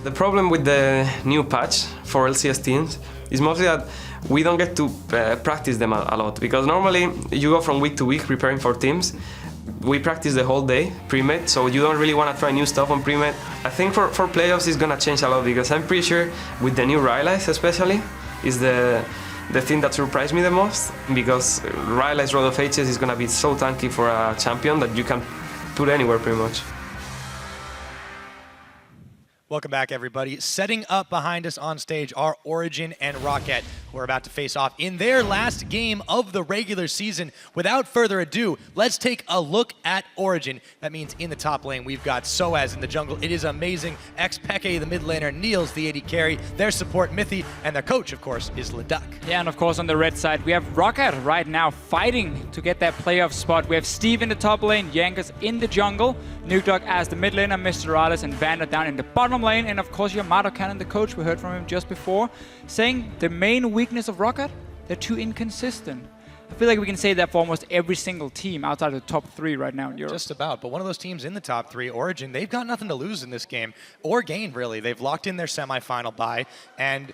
The problem with the new patch for LCS teams is mostly that we don't get to practice them a lot, because normally you go from week to week preparing for teams. We practice the whole day pre-med, so you don't really want to try new stuff on pre-med. I think for playoffs it's gonna change a lot, because I'm pretty sure with the new Rylai's especially is the thing that surprised me the most, because Rylai's Road of Ages is gonna be so tanky for a champion that you can put anywhere pretty much. Welcome back, everybody. Setting up behind us on stage are Origen and Roccat, who are about to face off in their last game of the regular season. Without further ado, let's take a look at Origen. That means in the top lane, we've got Soaz in the jungle. It is amazing. Peke, the mid laner, Niels, the AD carry, their support, Mithy, and their coach, of course, is Leduc. Yeah, and of course, on the red side, we have Roccat right now fighting to get that playoff spot. We have Steve in the top lane, Jankers in the jungle, Nukedog as the mid laner, Mr. Rales and Vander down in the bottom lane, and of course Yamato Cannon, the coach, we heard from him just before, saying the main weakness of Roccat, they're too inconsistent. I feel like we can say that for almost every single team outside of the top 3 right now in Europe. Just about, but one of those teams in the top 3, Origen, they've got nothing to lose in this game, or gain really. They've locked in their semifinal bye, and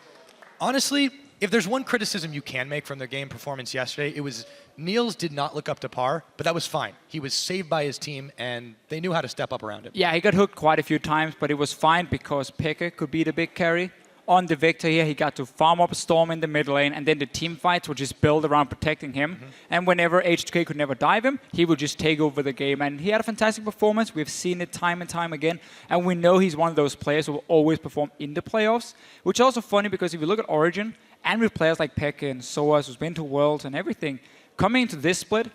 honestly, if there's one criticism you can make from their game performance yesterday, it was Niels did not look up to par, but that was fine. He was saved by his team, and they knew how to step up around him. Yeah, he got hooked quite a few times, but it was fine because Peke could be the big carry. On the Victor here, he got to farm up a Storm in the mid lane, and then the team fights would just build around protecting him. And whenever H2K could never dive him, he would just take over the game. And he had a fantastic performance. We've seen it time and time again. And we know he's one of those players who will always perform in the playoffs, which is also funny because if you look at Origen, and with players like Peke and Soaz, who's been to Worlds and everything, coming into this split,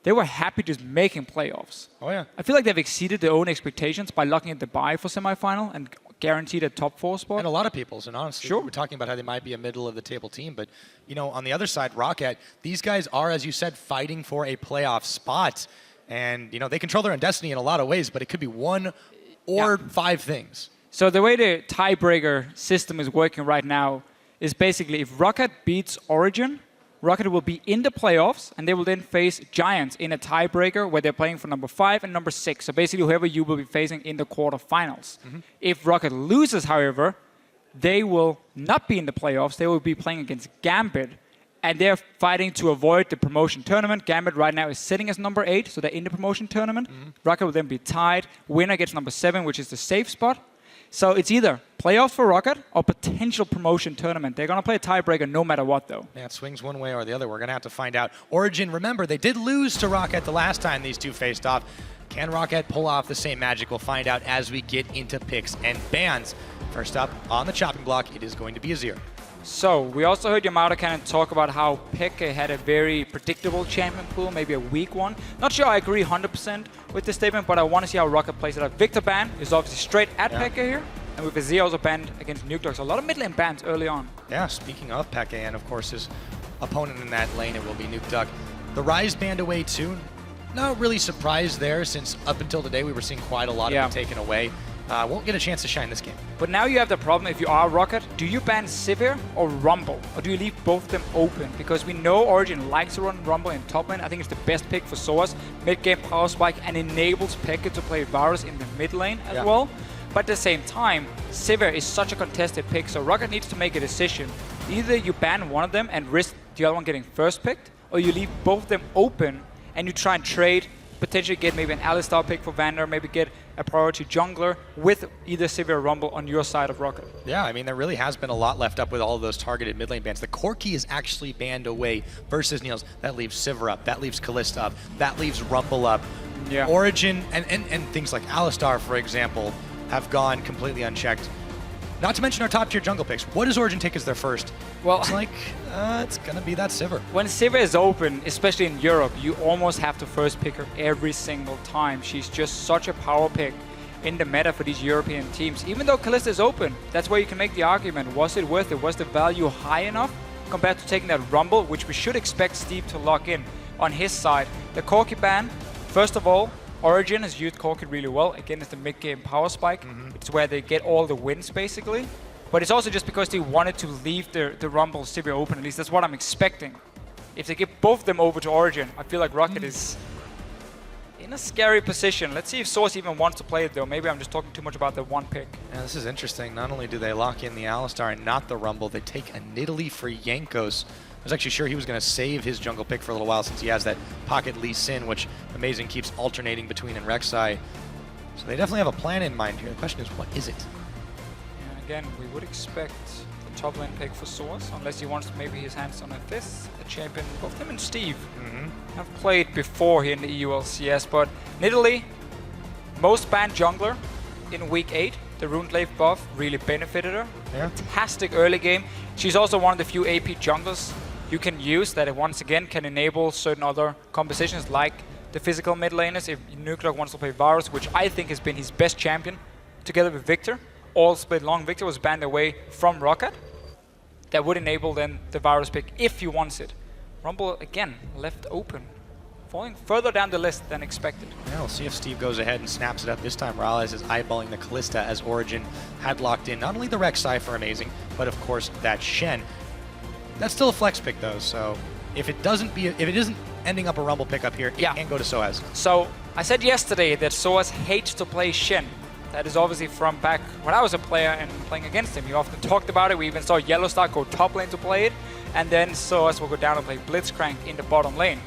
they were happy just making playoffs. Oh, yeah. I feel like they've exceeded their own expectations by locking at the bye for semifinal and guaranteed a top 4 spot. And a lot of people's, and honestly, sure. We're talking about how they might be a middle of the table team, but you know, on the other side, Roccat, these guys are, as you said, fighting for a playoff spot. And you know, they control their own destiny in a lot of ways, but it could be one or 5 things. So the way the tiebreaker system is working right now is basically if Roccat beats Origen, Roccat will be in the playoffs, and they will then face Giants in a tiebreaker where they're playing for number 5 and number 6. So basically, whoever you will be facing in the quarterfinals. If Roccat loses, however, they will not be in the playoffs. They will be playing against Gambit, and they're fighting to avoid the promotion tournament. Gambit right now is sitting as number 8, so they're in the promotion tournament. Roccat will then be tied. Winner gets number 7, which is the safe spot. So it's either playoffs for Roccat or potential promotion tournament. They're going to play a tiebreaker no matter what, though. Yeah, it swings one way or the other. We're going to have to find out. Origen, remember, they did lose to Roccat the last time these two faced off. Can Roccat pull off the same magic? We'll find out as we get into picks and bans. First up on the chopping block, it is going to be Azir. So, we also heard Yamato Cannon talk about how Peke had a very predictable champion pool, maybe a weak one. Not sure I agree 100% with this statement, but I want to see how Roccat plays it out. Victor ban is obviously straight at Peke here, and with Azir also banned against Nukedog. So a lot of mid lane bans early on. Yeah, speaking of Peke, and of course his opponent in that lane, it will be Nukedog. The Rise banned away too. Not really surprised there, since up until today we were seeing quite a lot of them taken away. Won't get a chance to shine this game. But now you have the problem, if you are Roccat, do you ban Sivir or Rumble? Or do you leave both of them open? Because we know Origen likes to run Rumble in top lane. I think it's the best pick for Soaz. Mid-game power spike and enables Peke to play Varus in the mid lane as well. But at the same time, Sivir is such a contested pick, so Roccat needs to make a decision. Either you ban one of them and risk the other one getting first picked, or you leave both of them open and you try and trade, potentially get maybe an Alistar pick for Vander, maybe get a priority jungler with either Sivir or Rumble on your side of Roccat. Yeah, I mean, there really has been a lot left up with all of those targeted mid lane bans. The Corki is actually banned away versus Niels. That leaves Sivir up, that leaves Kalista up, that leaves Rumble up. Yeah. Origen and things like Alistar, for example, have gone completely unchecked. Not to mention our top tier jungle picks. What does Origen take as their first? Well, it's like, it's going to be that Sivir. When Sivir is open, especially in Europe, you almost have to first pick her every single time. She's just such a power pick in the meta for these European teams. Even though Kalista is open, that's where you can make the argument. Was it worth it? Was the value high enough compared to taking that Rumble, which we should expect Steve to lock in on his side? The Corki ban, first of all, Origen has used Corki really well. Again, it's the mid-game power spike. It's where they get all the wins, basically. But it's also just because they wanted to leave the Rumble Sivir open. At least that's what I'm expecting. If they give both of them over to Origen, I feel like Roccat is in a scary position. Let's see if Source even wants to play it though. Maybe I'm just talking too much about the one pick. Yeah, this is interesting. Not only do they lock in the Alistar and not the Rumble, they take a Nidalee for Jankos. I was actually sure he was going to save his jungle pick for a little while since he has that pocket Lee Sin, which Amazing keeps alternating between and Rek'Sai. So they definitely have a plan in mind here. The question is, what is it? And again, we would expect the top lane pick for Source, unless he wants maybe his hands on a fifth, a champion. Both him and Steve have played before here in the EU LCS, but Nidalee, most banned jungler in week 8. The Runeglaive buff really benefited her. Yeah. Fantastic early game. She's also one of the few AP junglers you can use that once again can enable certain other compositions like the physical mid laners. If Nuclear wants to play Varus, which I think has been his best champion, together with Victor, all split long. Victor was banned away from Roccat. That would enable then the Varus pick if he wants it. Rumble again left open, falling further down the list than expected. Yeah, we'll see if Steve goes ahead and snaps it up this time. Morales is eyeballing the Kalista as Origen had locked in not only the Rek'Sai for Amazing, but of course that Shen. That's still a flex pick though, so if it isn't ending up a Rumble pickup here, it can go to Soaz. So I said yesterday that Soaz hates to play Shen. That is obviously from back when I was a player and playing against him. He often talked about it. We even saw Yellowstar go top lane to play it, and then Soaz will go down and play Blitzcrank in the bottom lane.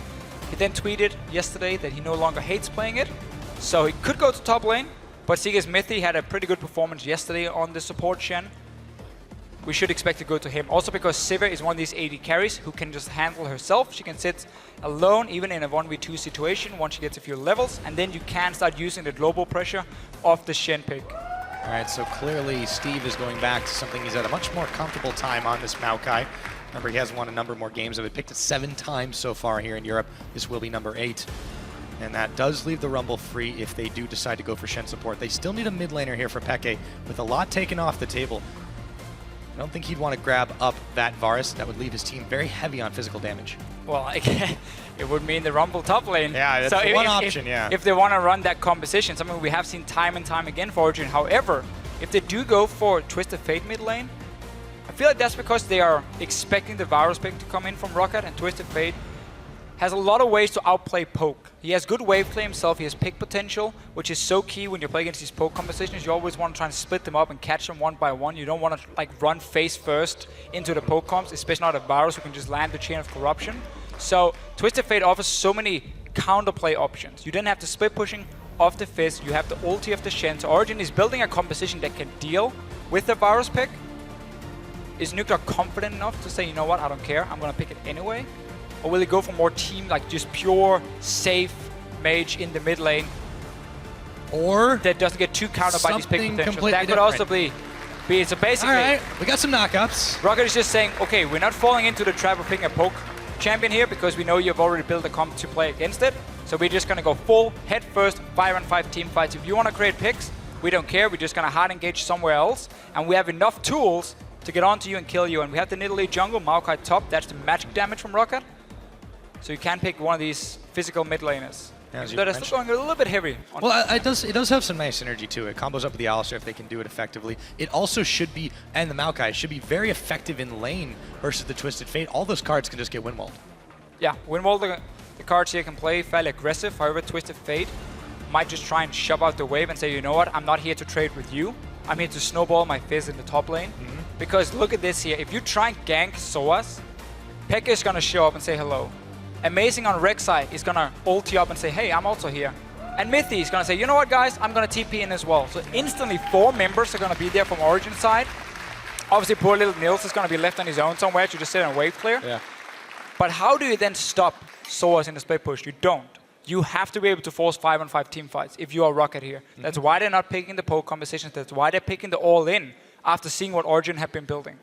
He then tweeted yesterday that he no longer hates playing it, so he could go to top lane, but Seaga's Mithy had a pretty good performance yesterday on the support Shen. We should expect to go to him. Also because Sivir is one of these AD carries who can just handle herself. She can sit alone even in a 1v2 situation once she gets a few levels, and then you can start using the global pressure of the Shen pick. All right, so clearly Steve is going back to something he's had a much more comfortable time on, this Maokai. Remember, he has won a number more games of it. Picked it 7 times so far here in Europe. This will be number 8. And that does leave the Rumble free if they do decide to go for Shen support. They still need a mid laner here for Peke, with a lot taken off the table. I don't think he'd want to grab up that Varus. That would leave his team very heavy on physical damage. Well, it would mean the Rumble top lane. Yeah, that's one option, yeah. If they want to run that composition, something we have seen time and time again for Origen. However, if they do go for Twisted Fate mid lane, I feel like that's because they are expecting the Varus pick to come in from Roccat, and Twisted Fate has a lot of ways to outplay poke. He has good wave play himself, he has pick potential, which is so key when you play against these poke compositions. You always want to try and split them up and catch them one by one. You don't want to like run face first into the poke comps, especially not a Varus who can just land the Chain of Corruption. So Twisted Fate offers so many counterplay options. You then have the split pushing of the Fizz, you have the ulti of the Shen. So Origen is building a composition that can deal with the Varus pick. Is Nuclear confident enough to say, you know what, I don't care, I'm going to pick it anyway? Or will he go for more team, like just pure, safe mage in the mid lane? Or that doesn't get too countered by these pick potential. That could different. also be. So basically, all right, we got some knockups. Roccat is just saying, okay, we're not falling into the trap of picking a poke champion here because we know you've already built a comp to play against it. So we're just going to go full, head first, 5-on-5 team fights. If you want to create picks, we don't care. We're just going to hard engage somewhere else. And we have enough tools to get onto you and kill you. And we have the Nidalee jungle, Maokai top. That's the magic damage from Roccat. So you can pick one of these physical mid laners. Yeah, that is still going a little bit heavy. Well, it does have some nice synergy to it. Combos up with the Alistar if they can do it effectively. It also should be, and the Maokai, should be very effective in lane versus the Twisted Fate. All those cards can just get windwalled. Yeah, windwall, the cards here can play fairly aggressive. However, Twisted Fate might just try and shove out the wave and say, you know what, I'm not here to trade with you. I'm here to snowball my Fizz in the top lane. Because look at this here. If you try and gank Soaz, Pekka is going to show up and say hello. Amazing on Rek'Sai is going to ulti up and say, hey, I'm also here. And Mithy is going to say, you know what, guys, I'm going to TP in as well. So instantly 4 members are going to be there from Origen side. Obviously, poor little Nils is going to be left on his own somewhere to just sit and wave clear. Yeah. But how do you then stop Soaz in the split push? You don't. You have to be able to force 5-on-5 team fights if you are Roccat here. That's why they're not picking the poke compositions. That's why they're picking the all-in after seeing what Origen have been building.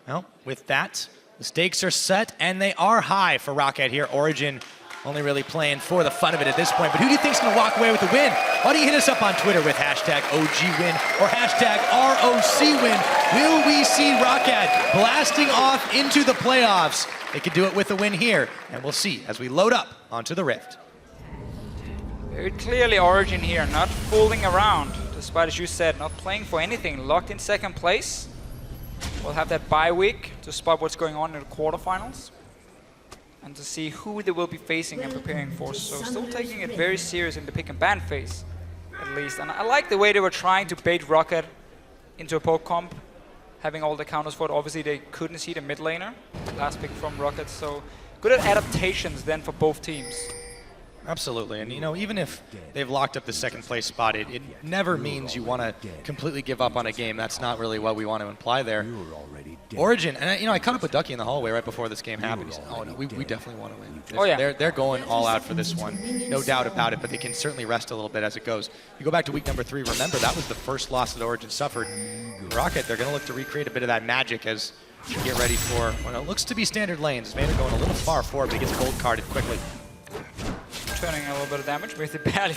Well, with that, the stakes are set, and they are high for Roccat here. Origen only really playing for the fun of it at this point. But who do you think is going to walk away with the win? Why don't you hit us up on Twitter with hashtag OGWin or hashtag ROCWin? Will we see Roccat blasting off into the playoffs? They could do it with a win here, and we'll see as we load up onto the Rift. Very clearly Origen here, not fooling around, despite, as you said, not playing for anything. Locked in second place. We'll have that bye week to spot what's going on in the quarterfinals. and to see who they will be facing and preparing for. So still taking it very serious in the pick and ban phase, at least. And I like the way they were trying to bait Roccat into a poke comp, having all the counters for it. Obviously they couldn't see the mid laner, last pick from Roccat, so good at adaptations then for both teams. Absolutely, and you know, even if they've locked up the second place spot, it never means you want to completely give up on a game. That's not really what we want to imply there. Origen, and you know, I caught up with Ducky in the hallway right before this game happened. He said, "Oh no, we definitely want to win." Oh yeah, they're going all out for this one, no doubt about it. But they can certainly rest a little bit as it goes. You go back to week number 3. Remember, that was the first loss that Origen suffered. Roccat, they're going to look to recreate a bit of that magic as we get ready for what it looks to be standard lanes. Vander going a little far forward, but he gets gold carded quickly. Turning a little bit of damage with it, barely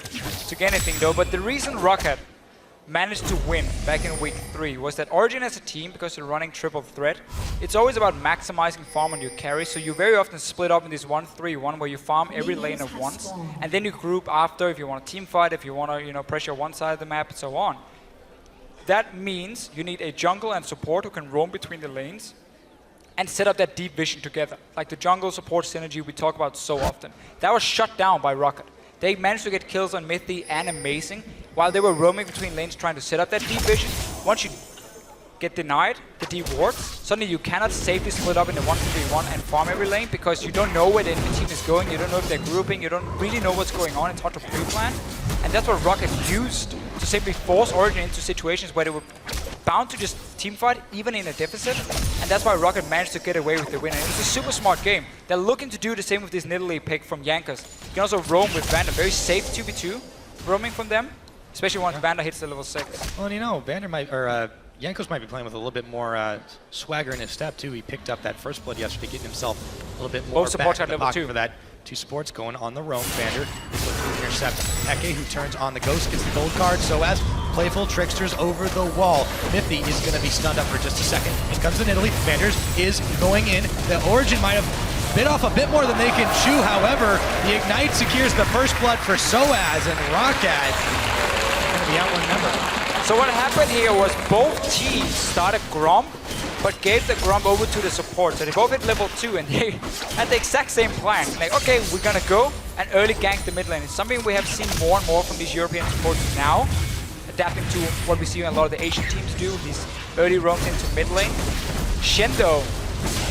took anything though. But the reason Roccat managed to win back in week 3 was that Origen as a team, because they're running triple threat, it's always about maximizing farm on your carry. So you very often split up in this 1-3-1 where you farm every lane at once, and then you group after if you want to team fight, if you want to pressure one side of the map and so on. That means you need a jungle and support who can roam between the lanes and set up that deep vision together. Like the jungle support synergy we talk about so often. That was shut down by Roccat. They managed to get kills on Mythy and Amazing while they were roaming between lanes trying to set up that deep vision. Once you get denied the deep wards, suddenly you cannot safely split up in the 1-3-1 and farm every lane because you don't know where the enemy team is going, you don't know if they're grouping, you don't really know what's going on, it's hard to pre-plan. And that's what Roccat used to simply force Origen into situations where they were bound to just teamfight, even in a deficit, and that's why Roccat managed to get away with the win. And it was a super smart game. They're looking to do the same with this Nidalee pick from Jankos. You can also roam with Vander, very safe 2v2 roaming from them, especially once Vander hits the level 6. Well, you know, Vander might, or Jankos might be playing with a little bit more swagger in his step too. He picked up that first blood yesterday, getting himself a little bit more back in the pocket for that. 2 supports going on the roam. Vander is looking to intercept Peke, who turns on the ghost, gets the gold card. So as playful tricksters over the wall. Mythy is going to be stunned up for just a second. In comes the Nidalee. Vanders is going in. The Origen might have bit off a bit more than they can chew. However, the Ignite secures the first blood for Soaz, and Roccat going to be out one member. So what happened here was both teams started Gromp, but gave the Gromp over to the support. So they both hit level 2 and they had the exact same plan. Like, okay, we're gonna go and early gank the mid lane. It's something we have seen more and more from these European supports now, adapting to what we see a lot of the Asian teams do, these early roams into mid lane. Shendo,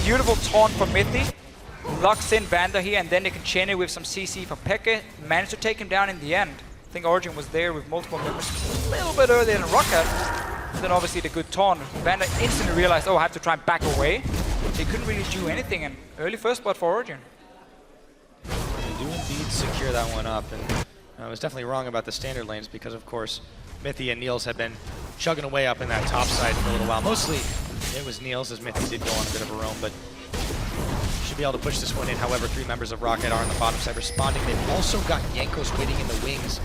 beautiful taunt from Mythy, locks in Vander here, and then they can chain it with some CC from Peke, managed to take him down in the end. I think Origen was there with multiple members a little bit earlier than Roccat. Then obviously the good taunt. Vander instantly realized, oh, I have to try and back away. They couldn't really do anything, and early first blood for Origen. They do indeed secure that one up, and I was definitely wrong about the standard lanes because, of course, Mythy and Niels had been chugging away up in that top side for a little while. Mostly it was Niels, as Mythy did go on a bit of a roam, but should be able to push this one in. However, 3 members of Roccat are on the bottom side responding. They've also got Jankos waiting in the wings,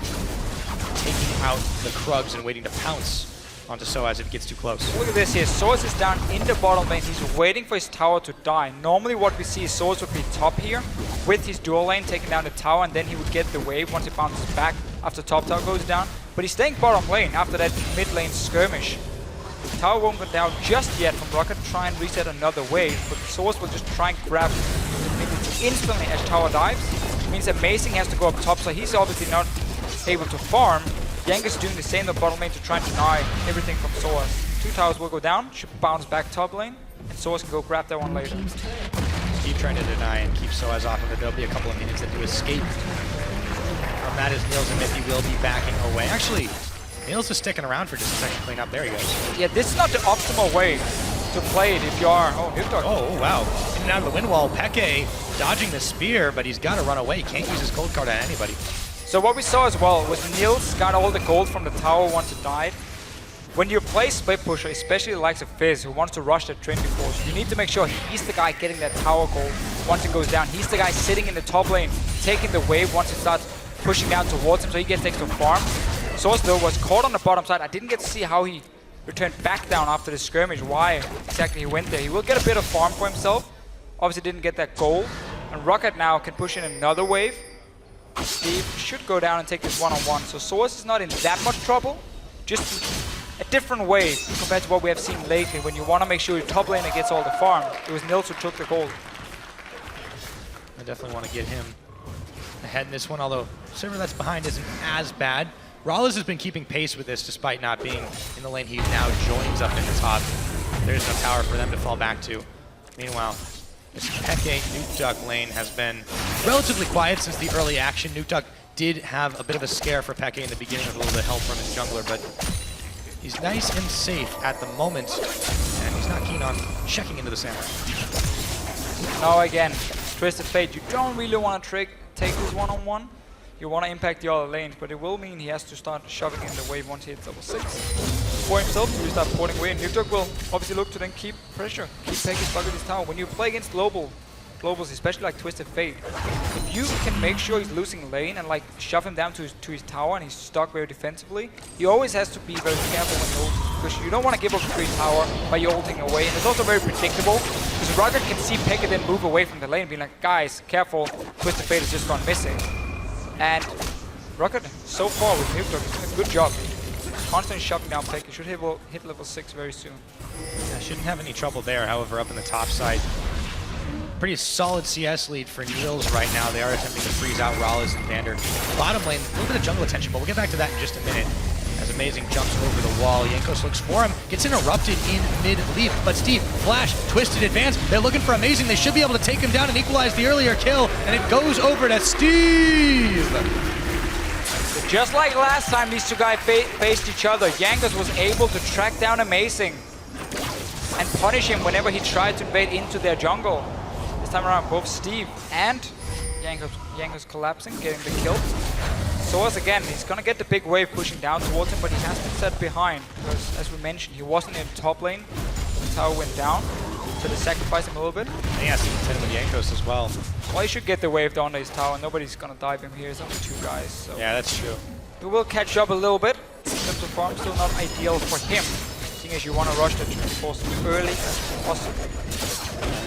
taking out the Krugs and waiting to pounce onto Soaz if it gets too close. Look at this here. Soaz is down in the bottom lane. He's waiting for his tower to die. Normally what we see is Soaz would be top here with his dual lane taking down the tower, and then he would get the wave once he bounces back after top tower goes down. But he's staying bottom lane after that mid lane skirmish. Tower won't go down just yet from Roccat to try and reset another wave, but Soaz will just try and grab it instantly as tower dives. It means Amazing has to go up top, so he's obviously not able to farm. Jankos doing the same in the bottom lane to try and deny everything from Soaz. 2 towers will go down, should bounce back top lane, and Soaz can go grab that one later. Keep trying to deny and keep Soaz off of it. There'll be a couple of minutes to escape from that as Niels and Mythy will be backing away. Actually, Niels is sticking around for just a second to clean up. There he goes. Yeah, this is not the optimal way to play it if you are... Oh, Nukdog. Oh, wow. In and out of the wind wall. Peke dodging the spear, but he's got to run away. Can't use his gold card on anybody. So what we saw as well was Niels got all the gold from the tower once it died. When you play split pusher, especially the likes of Fizz, who wants to rush that Trinity Force, you need to make sure he's the guy getting that tower gold once it goes down. He's the guy sitting in the top lane, taking the wave once it starts pushing down towards him, so he gets extra farm. Soaz though was caught on the bottom side. I didn't get to see how he returned back down after the skirmish, why exactly he went there. He will get a bit of farm for himself. Obviously didn't get that gold. And Roccat now can push in another wave. Steve should go down and take this one-on-one. So Soaz is not in that much trouble. Just a different way compared to what we have seen lately when you want to make sure your top laner gets all the farm. It was Niels who took the gold. I definitely want to get him ahead in this one, although server that's behind isn't as bad. Rollis has been keeping pace with this despite not being in the lane. He now joins up in the top. There's no tower for them to fall back to. Meanwhile, this Peke Nuke Duck lane has been relatively quiet since the early action. Nuke Duck did have a bit of a scare for Peke in the beginning with a little bit of help from his jungler, but he's nice and safe at the moment, and he's not keen on checking into the samurai. Now again, Twisted Fate, you don't really want to take this one-on-one. You want to impact the other lanes, but it will mean he has to start shoving in the wave once he hits level 6. For himself, he will start porting away, and Nuke Duck will obviously look to then keep pressure, keep Peke stuck in his tower. When you play against globals, especially like Twisted Fate, if you can make sure he's losing lane and like shove him down to his tower and he's stuck very defensively, he always has to be very careful when he ults, because you don't want to give up the free tower by you ulting away, and it's also very predictable, because Roccat can see Peke then move away from the lane and be like, guys, careful, Twisted Fate has just gone missing. And Roccat, so far with Nuke Duck, is doing a good job. Constantly shoving down Peke. Should hit level 6 very soon. Yeah, shouldn't have any trouble there, however, up in the top side. Pretty solid CS lead for Niels right now. They are attempting to freeze out Rollis and Vander. Bottom lane, a little bit of jungle attention, but we'll get back to that in just a minute. As Amazing jumps over the wall, Jankos looks for him, gets interrupted in mid-leap, but Steve, flash, twisted advance, they're looking for Amazing, they should be able to take him down and equalize the earlier kill, and it goes over to Steve! Just like last time these two guys faced each other, Jankos was able to track down Amazing and punish him whenever he tried to invade into their jungle. This time around, both Steve and Jankos collapsing, getting the kill. Soaz again, he's gonna get the big wave pushing down towards him, but he has to set behind, because as we mentioned, he wasn't in the top lane. The tower went down, so they sacrificed him a little bit. And he has to contend with Jankos as well. Well, he should get the wave down to his tower. Nobody's gonna dive him here. It's only 2 guys. So Yeah, that's true. he will catch up a little bit. In terms of farm, still not ideal for him, seeing as you want to rush the 24 as early as possible.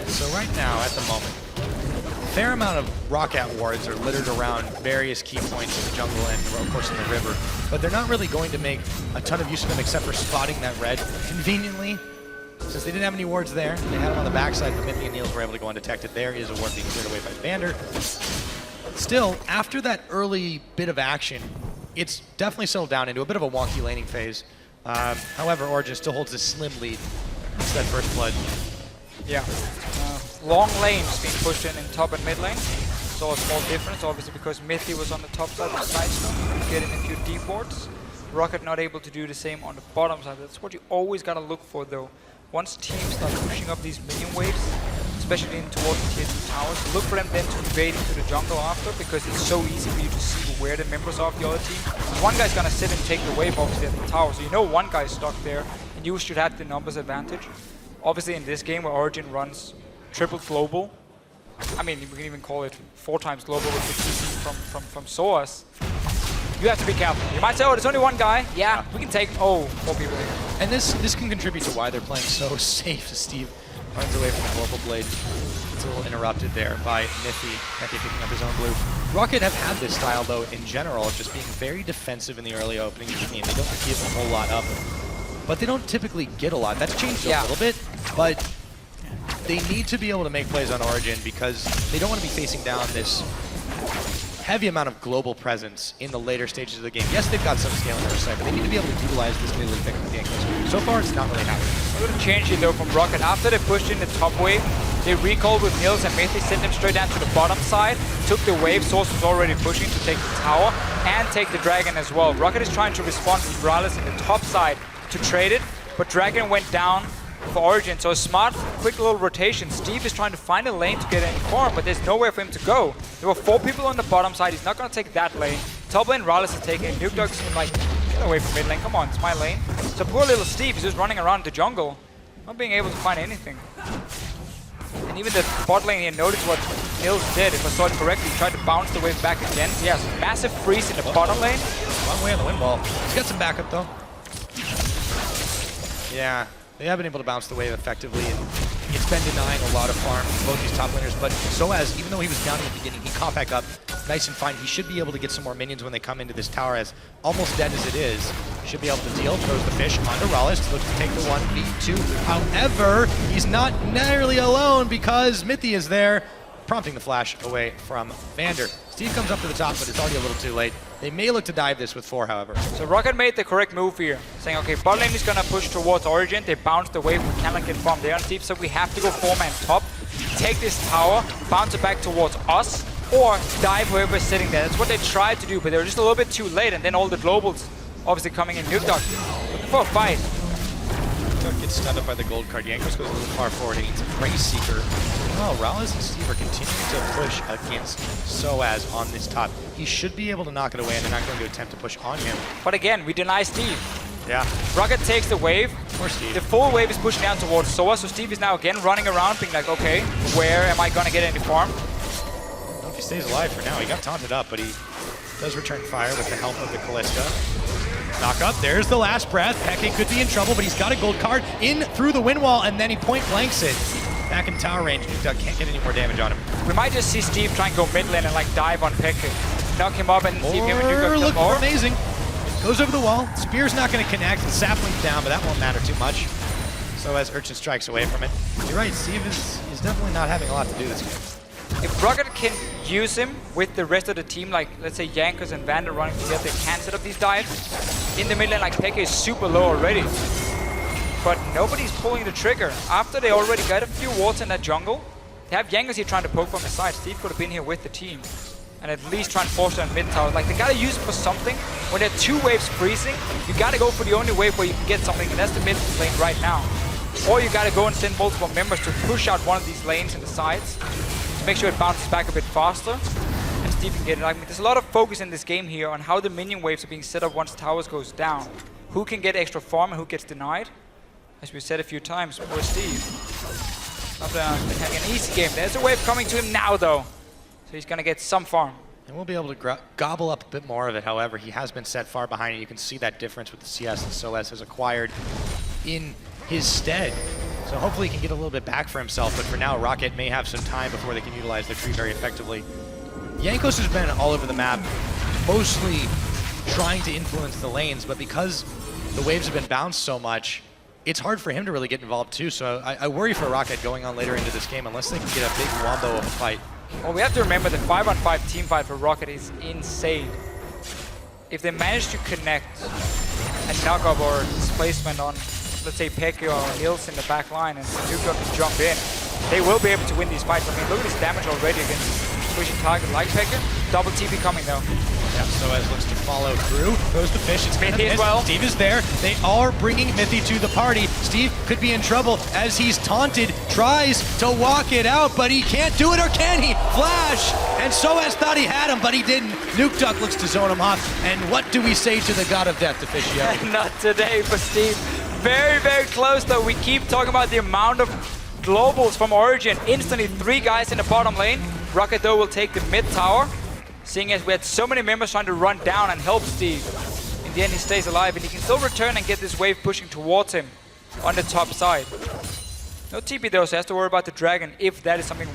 So right now, at the moment, a fair amount of Roccat wards are littered around various key points in the jungle and, of course, in the river. But they're not really going to make a ton of use of them except for spotting that red conveniently. Since they didn't have any wards there, they had them on the backside, but Mithy and Niels were able to go undetected. There is a ward being cleared away by Vander. Still, after that early bit of action, it's definitely settled down into a bit of a wonky laning phase. However, Origen still holds a slim lead. It's that first blood. Yeah. Long lanes being pushed in top and mid lane. Saw a small difference, obviously, because Mithy was on the top side of the side snow, getting a few deep wards. Roccat not able to do the same on the bottom side. That's what you always gotta look for, though. Once teams start pushing up these minion waves, especially in towards the tier 2 towers, look for them then to invade into the jungle after, because it's so easy for you to see where the members are of the other team. One guy's gonna sit and take the wave obviously at the tower, so you know one guy's stuck there, and you should have the numbers advantage. Obviously in this game where Origen runs triple global, I mean, we can even call it 4 times global with the TC from Soaz. You have to be careful. You might say, oh, there's only one guy. Yeah, we can take, 4 people here. And this can contribute to why they're playing so safe. Steve runs away from the Global Blade. It's a little interrupted there by Mithy. Mithy picking up his own blue. Roccat have had this style, though, in general, of just being very defensive in the early opening of the game. They don't give a whole lot up, but they don't typically get a lot. That's changed a little bit, but they need to be able to make plays on Origen because they don't want to be facing down this heavy amount of global presence in the later stages of the game. Yes, they've got some scale on their side, but they need to be able to utilize this middle pick with the Jankos. So far, it's not really happening. A little change it though from Roccat. After they pushed in the top wave, they recalled with Niels and Mithy, sent them straight down to the bottom side, took the wave, Source was already pushing to take the tower, and take the Dragon as well. Roccat is trying to respond with Rallis in the top side to trade it, but Dragon went down for Origen, so a smart, quick little rotation. Steve is trying to find a lane to get any farm, but there's nowhere for him to go. There were 4 people on the bottom side, he's not going to take that lane. Top lane, Rallis is taking it. Nuke Duck's like, get away from mid lane, come on, it's my lane. So poor little Steve is just running around the jungle, not being able to find anything. And even the bot lane here noticed what Niels did, if I saw it correctly, he tried to bounce the wave back again. He has massive freeze in the bottom lane. Long way on the wind wall. He's got some backup though. Yeah. They have been able to bounce the wave effectively, and it's been denying a lot of farm from both these top laners, but Soaz, even though he was down in the beginning, he caught back up nice and fine. He should be able to get some more minions when they come into this tower, as almost dead as it is. Should be able to deal, throws the fish onto Rallis, looks to take the 1v2. However, he's not nearly alone because Mithy is there. prompting the flash away from Vander. Steve comes up to the top, but it's already a little too late. They may look to dive this with 4, however. So Roccat made the correct move here, saying, okay, bot lane is gonna push towards Origen. They bounced the wave, we cannot get from there on Steve, so we have to go 4-man top, take this tower, bounce it back towards us, or dive whoever's sitting there. That's what they tried to do, but they were just a little bit too late, and then all the globals obviously coming in. Nuke Dog looking for a fight. Gets stunned up by the gold card. Jankos goes a little far forward. He needs a Prey Seeker. Oh, Rallis and Steve are continuing to push against Soaz on this top. He should be able to knock it away, and they're not going to attempt to push on him. But again, we deny Steve. Yeah. Roccat takes the wave. Poor Steve. The full wave is pushing down towards Soaz, so Steve is now again running around, being like, okay, where am I going to get any farm? I don't know if he stays alive for now. He got taunted up, but he does return fire with the help of the Callista. Knock up, there's the last breath. Peke could be in trouble, but he's got a gold card in through the wind wall, and then he point blanks it. Back in tower range, Nuke Dog can't get any more damage on him. We might just see Steve try and go mid lane and like dive on Peke. Knock him up and see if him and Nuke Dog look kill more. amazing. Goes over the wall. Spear's not going to connect. The sapling's down, but that won't matter too much. So as Urchin strikes away from it. You're right, Steve is definitely not having a lot to do this game. If Roccat can use him with the rest of the team, like let's say Jankos and Vander running together, they can set up these dives. In the mid lane, like Peke is super low already. But nobody's pulling the trigger. After they already got a few wards in that jungle, they have Jankos here trying to poke from the side. Steve could have been here with the team. And at least try and force down mid tower. Like they gotta use it for something. When there are 2 waves freezing, you gotta go for the only wave where you can get something, and that's the mid lane right now. Or you gotta go and send multiple members to push out one of these lanes in the sides. Make sure it bounces back a bit faster, and Steve can get it. I mean, there's a lot of focus in this game here on how the minion waves are being set up once towers goes down. Who can get extra farm and who gets denied? As we said a few times, poor Steve. Not having an easy game. There's a wave coming to him now, though. So he's gonna get some farm. And we'll be able to gobble up a bit more of it, however. He has been set far behind, and you can see that difference with the CS that Soaz has acquired in his stead. So hopefully he can get a little bit back for himself, but for now, Roccat may have some time before they can utilize their tree very effectively. Jankos has been all over the map, mostly trying to influence the lanes, but because the waves have been bounced so much, it's hard for him to really get involved too. So I worry for Roccat going on later into this game, unless they can get a big wombo of a fight. Well, we have to remember the 5-on-5 team fight for Roccat is insane. If they manage to connect and knock up or displacement on, let's say, Peke or Hills in the back line, and Nuke Dog can jump in, they will be able to win these fights. I mean, look at his damage already against pushing target like Peke. Double TP coming though. Yeah, Soaz looks to follow through. Goes the fish. It's Mithy as well. Steve is there. They are bringing Mithy to the party. Steve could be in trouble as he's taunted. Tries to walk it out, but he can't do it, or can he? Flash! And Soaz thought he had him, but he didn't. Nuke Dog looks to zone him off. And what do we say to the God of Death, Officio? Not today for Steve. Very, very close though. We keep talking about the amount of globals from Origen. Instantly 3 guys in the bottom lane. Roccat though will take the mid tower. Seeing as we had so many members trying to run down and help Steve. In the end he stays alive, and he can still return and get this wave pushing towards him on the top side. No TP though, so he has to worry about the dragon if that is something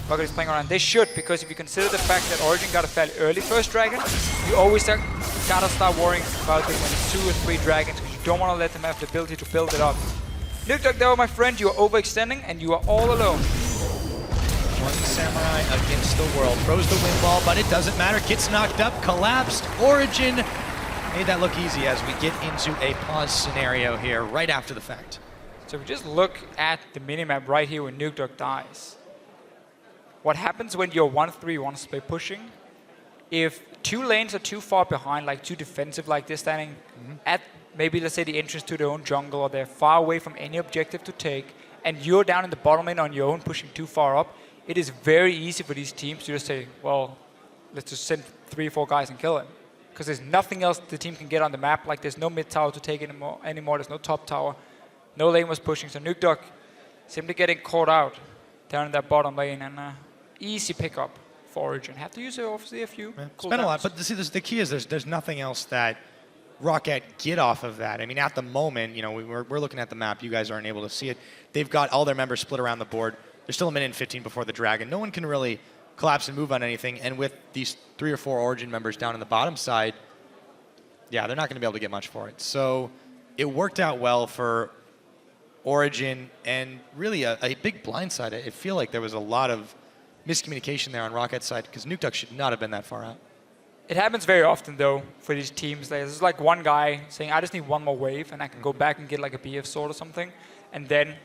Roccat is playing around. They should, because if you consider the fact that Origen got a fairly early first dragon, you always gotta start worrying about it when it's 2 or 3 dragons, because you don't want to let them have the ability to build it up. Nuke Dog though, my friend, you are overextending and you are all alone. One samurai against the world. Throws the wind ball, but it doesn't matter. Gets knocked up, collapsed. Origen made that look easy as we get into a pause scenario here right after the fact. So if we just look at the minimap right here when Nuke Dog dies. What happens when you're 1-3-1 split pushing? If 2 lanes are too far behind, like too defensive like this, standing at maybe, let's say, the entrance to their own jungle, or they're far away from any objective to take, and you're down in the bottom lane on your own pushing too far up, it is very easy for these teams to just say, well, let's just send 3 or 4 guys and kill him. Because there's nothing else the team can get on the map. Like, there's no mid tower to take anymore. There's no top tower. No lane was pushing. So Nuke Dog simply getting caught out down in that bottom lane, and easy pickup for Origen. Have to use obviously a few. Yeah, spend a lot, but see, the key is there's nothing else that Roccat get off of that. I mean, at the moment, you know, we're looking at the map. You guys aren't able to see it. They've got all their members split around the board. There's still a minute and 15 before the dragon. No one can really collapse and move on anything. And with these 3 or 4 Origen members down in the bottom side, yeah, they're not going to be able to get much for it. So it worked out well for Origen, and really a big blindside. I feel like there was a lot of miscommunication there on Rocket's side, because Nukeduck should not have been that far out. It happens very often, though, for these teams. There's like one guy saying, I just need one more wave, and I can go back and get like a BF sword or something. And then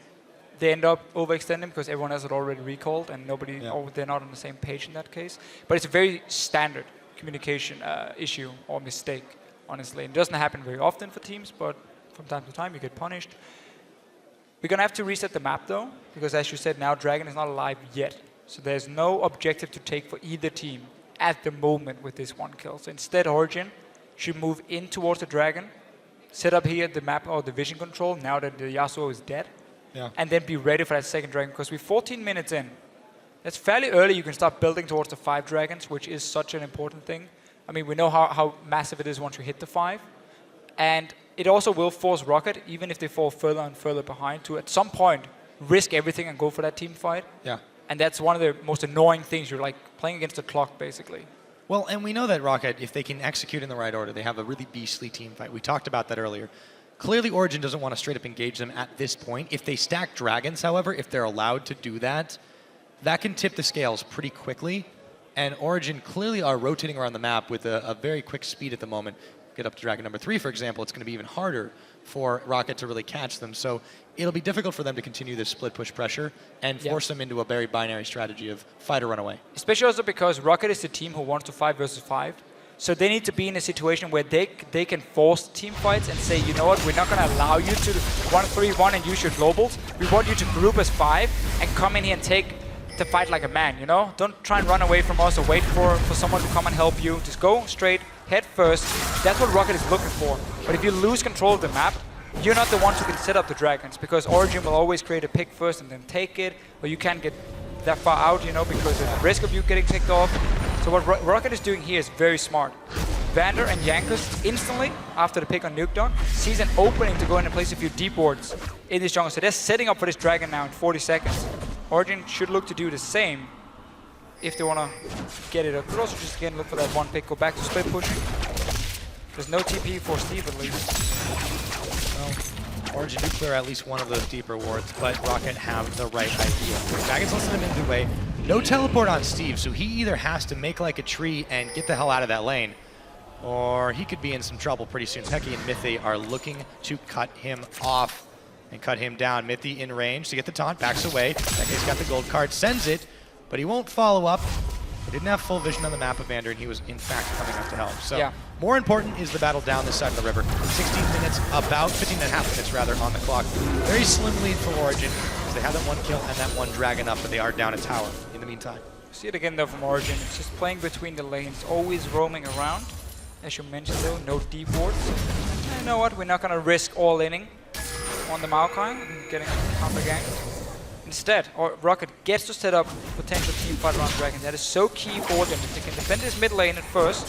they end up overextending because everyone else had already recalled, and they're not on the same page in that case. But it's a very standard communication issue or mistake, honestly. It doesn't happen very often for teams, but from time to time you get punished. We're going to have to reset the map, though, because as you said, now Dragon is not alive yet. So there's no objective to take for either team at the moment with this one kill. So instead, Origen should move in towards the Dragon, set up here the map or the vision control now that the Yasuo is dead, and then be ready for that second Dragon, because we're 14 minutes in. That's fairly early. You can start building towards the 5 Dragons, which is such an important thing. I mean, we know how massive it is once you hit the 5. And it also will force Roccat, even if they fall further and further behind, to at some point risk everything and go for that team fight. Yeah. And that's one of the most annoying things. You're like playing against the clock, basically. Well, and we know that Roccat, if they can execute in the right order, they have a really beastly team fight. We talked about that earlier. Clearly, Origen doesn't want to straight up engage them at this point. If they stack dragons, however, if they're allowed to do that, that can tip the scales pretty quickly. And Origen clearly are rotating around the map with a very quick speed at the moment. Get up to dragon number 3, for example, it's going to be even harder for Roccat to really catch them. So it'll be difficult for them to continue this split push pressure and force them into a very binary strategy of fight or run away. Especially also because Roccat is the team who wants to 5 versus 5. So they need to be in a situation where they can force team fights and say, you know what, we're not going to allow you to 1-3-1 and use your globals. We want you to group as 5 and come in here and take the fight like a man, you know? Don't try and run away from us or wait for someone to come and help you. Just go straight, head first. That's what Roccat is looking for. But if you lose control of the map, you're not the ones who can set up the dragons, because Origen will always create a pick first and then take it, or you can't get that far out, you know, because there's a risk of you getting picked off. So what Roccat is doing here is very smart. Vander and Jankos instantly, after the pick on Nukeduck, sees an opening to go in and place a few deep wards in this jungle. So they're setting up for this dragon now in 40 seconds. Origen should look to do the same if they want to get it up. Could also just again look for that one pick, go back to split pushing. There's no TP for Steve at least. Well, Origen do clear at least one of those deeper wards, but Roccat have the right idea. Dragons listen to him in the way. No teleport on Steve, so he either has to make like a tree and get the hell out of that lane, or he could be in some trouble pretty soon. Peki and Mythi are looking to cut him off and cut him down. Mythi in range to get the taunt, backs away. Peki's got the gold card, sends it, but he won't follow up. He didn't have full vision on the map of Vander, and he was in fact coming up to help. So more important is the battle down this side of the river. 16 minutes, about 15 and a half minutes rather, on the clock. Very slim lead for Origen, because they have that one kill and that one dragon up, but they are down a tower in the meantime. See it again though from Origen. It's just playing between the lanes, always roaming around. As you mentioned though, no deep wards. And you know what, we're not going to risk all inning on the Maokai and getting counter ganked. Instead, Roccat gets to set up potential team fight around Dragon. That is so key for them. If they can defend this mid lane at first,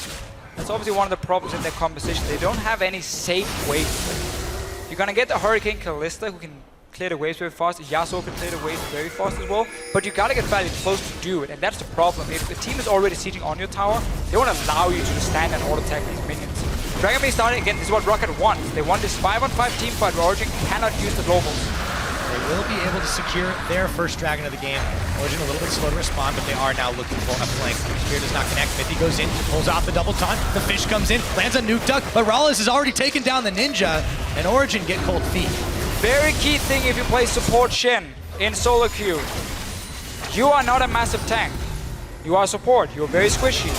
that's obviously one of the problems in their composition. They don't have any safe waves. You're going to get the Hurricane Kalista, who can clear the waves very fast. Yasuo can clear the waves very fast as well. But you got to get fairly close to do it, and that's the problem. If the team is already sieging on your tower, they won't allow you to stand and auto-attack these minions. Dragon Bane starting again. This is what Roccat wants. They want this 5-on-5 team fight where Origen cannot use the globals. They will be able to secure their first dragon of the game. Origen a little bit slow to respond, but they are now looking for a flank. Spear does not connect. Mythi goes in, pulls off the double taunt. The fish comes in, lands a Nukeduck, but Rallis has already taken down the ninja, and Origen get cold feet. Very key thing if you play support Shen in solo queue. You are not a massive tank. You are support. You are very squishy.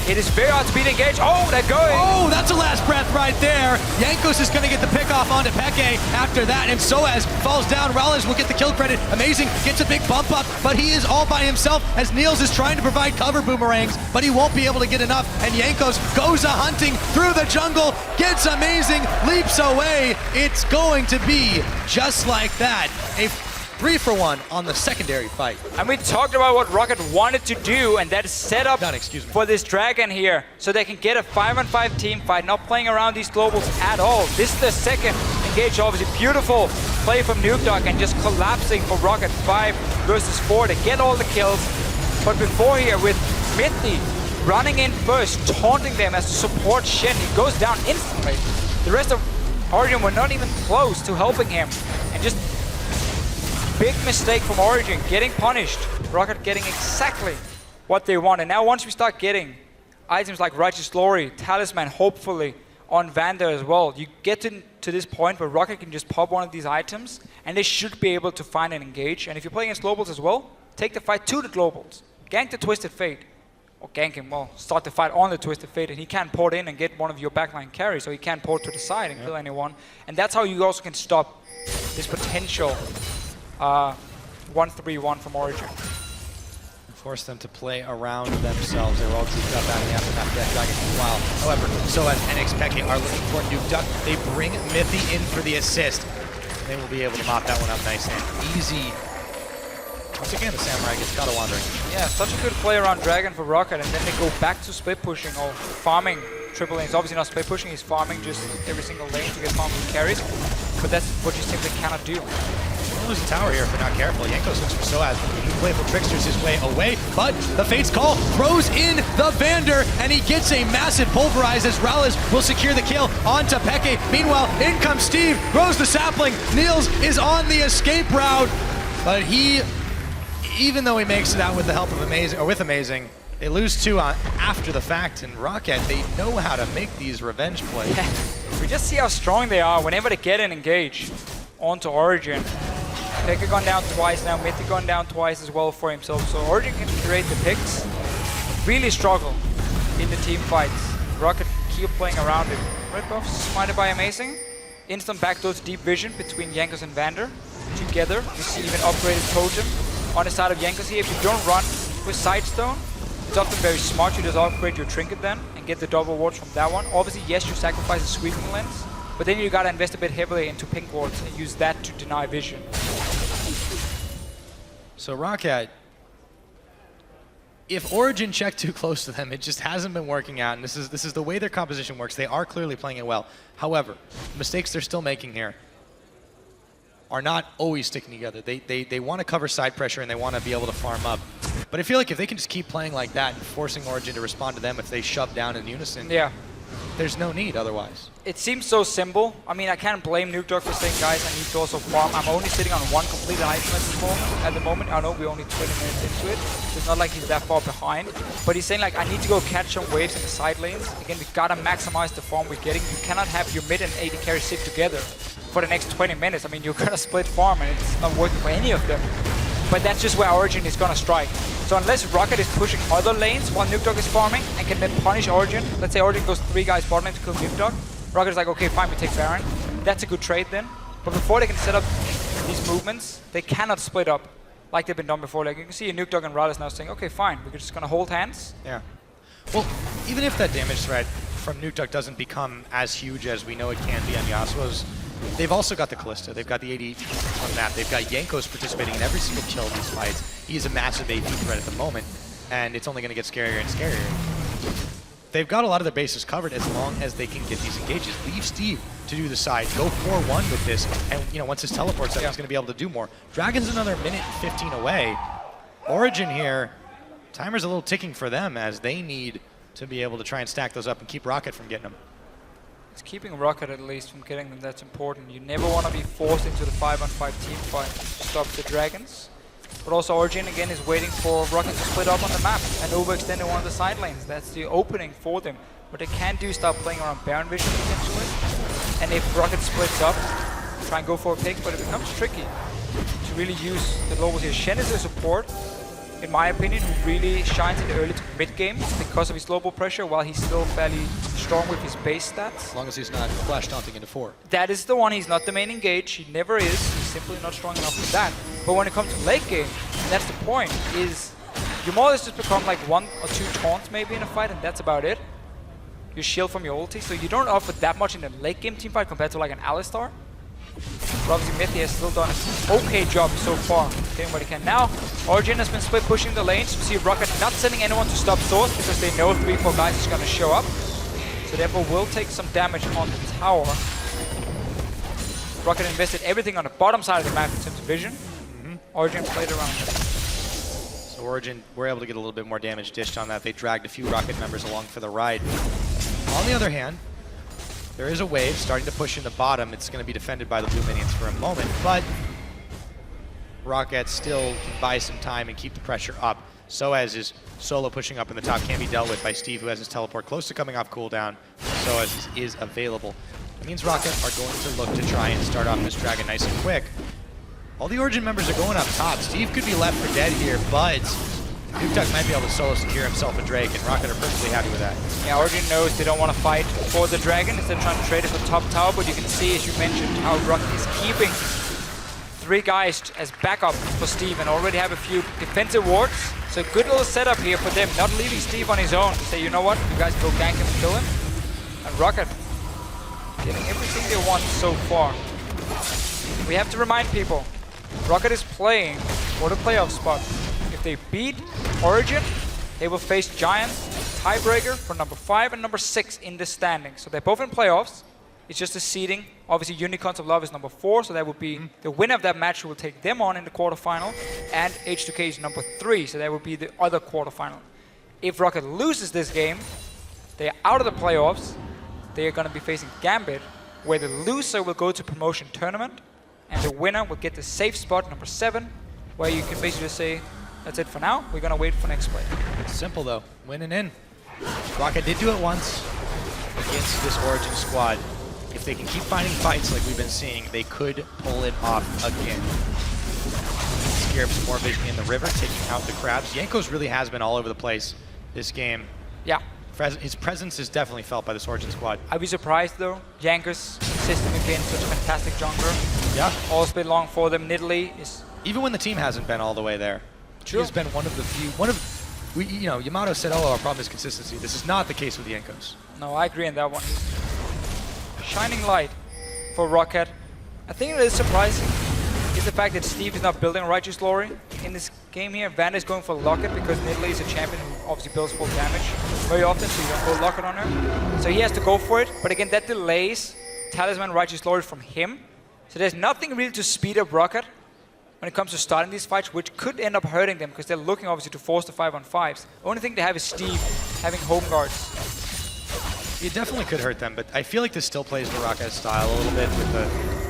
It is very hard to beat engage. Oh, they're going! Oh, that's a last breath right there. Jankos is going to get the pick off onto Peke after that, and Soaz falls down. Rallis will get the kill credit. Amazing, gets a big bump up, but he is all by himself as Niels is trying to provide cover boomerangs, but he won't be able to get enough, and Jankos goes a-hunting through the jungle, gets Amazing, leaps away. It's going to be just like that. A 3-for-1 on the secondary fight. And we talked about what Roccat wanted to do, and that is set up for this dragon here, so they can get a 5-on-5 team fight, not playing around these globals at all. This is the second engage, obviously. Beautiful play from Nukeduck and just collapsing for Roccat 5 versus 4 to get all the kills. But before here, with Mythi running in first, taunting them as support Shen, he goes down instantly. The rest of Origen were not even close to helping him, and just Big mistake from Origen, getting punished. Roccat getting exactly what they want. And now once we start getting items like Righteous Glory, Talisman, hopefully, on Vander as well, you get to this point where Roccat can just pop one of these items, and they should be able to find and engage. And if you're playing against globals as well, take the fight to the globals. Gank the Twisted Fate. Or gank him, well, start the fight on the Twisted Fate, and he can't port in and get one of your backline carries, so he can't port to the side and kill anyone. And that's how you also can stop this potential 1-3-1 from Origen. Force them to play around themselves. They were all grouped up out of the aftermath of that Dragon for a while. However, so as NX Peke are looking for Nuke Duck, they bring Mithy in for the assist. They will be able to mop that one up nice and easy. Once again, the Samurai gets Shadow Wandering. Yeah, such a good play around Dragon for Roccat, and then they go back to split pushing or farming triple lanes. Obviously not split pushing, he's farming just every single lane to get farmed with carries, but that's what you simply cannot do. He'll lose a tower here if they're not careful. Jankos looks for Soaz. He playful tricksters his way away, but the Fate's Call throws in the Vander, and he gets a massive pulverize as Rallis will secure the kill onto Peke. Meanwhile, in comes Steve, throws the sapling. Niels is on the escape route, but he, even though he makes it out with the help of Amazing, they lose two after the fact, and Roccat, they know how to make these revenge plays. We just see how strong they are whenever they get an engage onto Origen. Peke gone down twice now, Mithy gone down twice as well for himself, so Origen can create the picks. Really struggle in the team fights. Roccat keep playing around it. Red buff smited by Amazing. Instant backdoor to deep vision between Jankos and Vander. Together, you see even upgraded totem on the side of Jankos here. If you don't run with Sidestone, it's often very smart. You just upgrade your trinket then and get the double wards from that one. Obviously, yes, you sacrifice the sweeping lens, but then you gotta invest a bit heavily into pink wards and use that to deny vision. So Roccat, if Origen checked too close to them, it just hasn't been working out, and this is the way their composition works. They are clearly playing it well. However, the mistakes they're still making here are not always sticking together. They want to cover side pressure and they want to be able to farm up. But I feel like if they can just keep playing like that and forcing Origen to respond to them if they shove down in unison, yeah, there's no need otherwise. It seems so simple. I mean, I can't blame Nuke Dog for saying, guys, I need to also farm. I'm only sitting on one completed item at the moment. I know we're only 20 minutes into it, so it's not like he's that far behind. But he's saying, like, I need to go catch some waves in the side lanes. Again, we gotta maximize the farm we're getting. You cannot have your mid and AD carry sit together for the next 20 minutes. I mean, you're gonna split farm and it's not working for any of them. But that's just where Origen is gonna strike. So unless Roccat is pushing other lanes while Nuke Dog is farming and can then punish Origen, let's say Origen goes 3 guys bottom lane to kill Nuke Dog, Roccat is like, okay, fine, we take Baron. That's a good trade then. But before they can set up these movements, they cannot split up like they've been done before. Like you can see Nuke Dog and Rallis now saying, okay, fine, we're just gonna hold hands. Yeah. Well, even if that damage threat from Nuke Dog doesn't become as huge as we know it can be on Yasuo's, they've also got the Kalista, they've got the AD on the map, they've got Jankos participating in every single kill in these fights. He is a massive AD threat at the moment, and it's only going to get scarier and scarier. They've got a lot of their bases covered as long as they can get these engages. Leave Steve to do the side, go 4-1 with this, and you know, once his teleport's up, he's going to be able to do more. Dragon's another minute and 15 away. Origen here, timer's a little ticking for them as they need to be able to try and stack those up and keep Roccat from getting them. It's keeping Roccat at least from getting them, that's important. You never want to be forced into the 5-on-5 team fight to stop the Dragons. But also Origen again is waiting for Roccat to split up on the map and overextend in one of the side lanes. That's the opening for them. What they can do is start playing around Baron Vision potentially. And if Roccat splits up, try and go for a pick, but it becomes tricky to really use the globals here. Shen is a support, in my opinion, who really shines in the early to mid game because of his global pressure, while he's still fairly strong with his base stats. As long as he's not flash taunting into 4. That is the one. He's not the main engage. He never is. He's simply not strong enough with that. But when it comes to late game, and that's the point, is you more or less just become like 1 or 2 taunts maybe in a fight, and that's about it. You shield from your ulti, so you don't offer that much in a late game team fight compared to like an Alistar. But obviously Mithy has still done an okay job so far, getting what he can. Now, Origen has been split pushing the lanes. You see Roccat not sending anyone to stop Source because they know 3-4 guys is going to show up. So therefore will take some damage on the tower. Roccat invested everything on the bottom side of the map in terms of vision. Origen played around it. So Origen were able to get a little bit more damage dished on that. They dragged a few Roccat members along for the ride. On the other hand, there is a wave starting to push in the bottom. It's going to be defended by the blue minions for a moment, but Roccat still can buy some time and keep the pressure up. Soaz is solo pushing up in the top, can be dealt with by Steve, who has his teleport close to coming off cooldown. Soaz is available. It means Roccat are going to look to try and start off this dragon nice and quick. All the Origen members are going up top. Steve could be left for dead here, but Nukeduck might be able to solo secure himself a Drake, and Roccat are perfectly happy with that. Yeah, Origen knows they don't want to fight for the dragon. Instead of trying to trade it for top tower, but you can see, as you mentioned, how Roccat is keeping 3 guys as backup for Steve and already have a few defensive wards. So good little setup here for them, not leaving Steve on his own to say, you know what, you guys go gank him and kill him. And Roccat getting everything they want so far. We have to remind people, Roccat is playing for the playoff spot. If they beat Origen, they will face Giants, tiebreaker for number 5 and number 6 in the standing. So they're both in playoffs. It's just a seeding. Obviously, Unicorns of Love is number 4, so that would be the winner of that match who will take them on in the quarterfinal. And H2K is number 3, so that would be the other quarterfinal. If Roccat loses this game, they are out of the playoffs. They are going to be facing Gambit, where the loser will go to promotion tournament, and the winner will get the safe spot, number 7, where you can basically just say, that's it for now. We're going to wait for next play. It's simple, though. Winning in. Roccat did do it once against this Origen squad. If they can keep finding fights like we've been seeing, they could pull it off again. Scarab's more vision in the river, taking out the crabs. Jankos really has been all over the place this game. Yeah. His presence is definitely felt by this Origen squad. I'd be surprised, though. Jankos system again, such a fantastic jungler. Yeah. All been long for them. Nidalee is... Even when the team hasn't been all the way there. True. He's been one of the few... Yamato said, oh, our problem is consistency. This is not the case with Jankos. No, I agree on that one. Shining light for Roccat. I think it is surprising is the fact that Steve is not building Righteous Glory in this game here. Vanda is going for Locket because Nidalee is a champion who obviously builds full damage very often, so you don't go Locket on her. So he has to go for it, but again, that delays Talisman Righteous Glory from him. So there's nothing really to speed up Roccat when it comes to starting these fights, which could end up hurting them because they're looking obviously to force the 5-on-5s. The only thing they have is Steve having home guards. It definitely could hurt them, but I feel like this still plays to Rockat's style a little bit with the...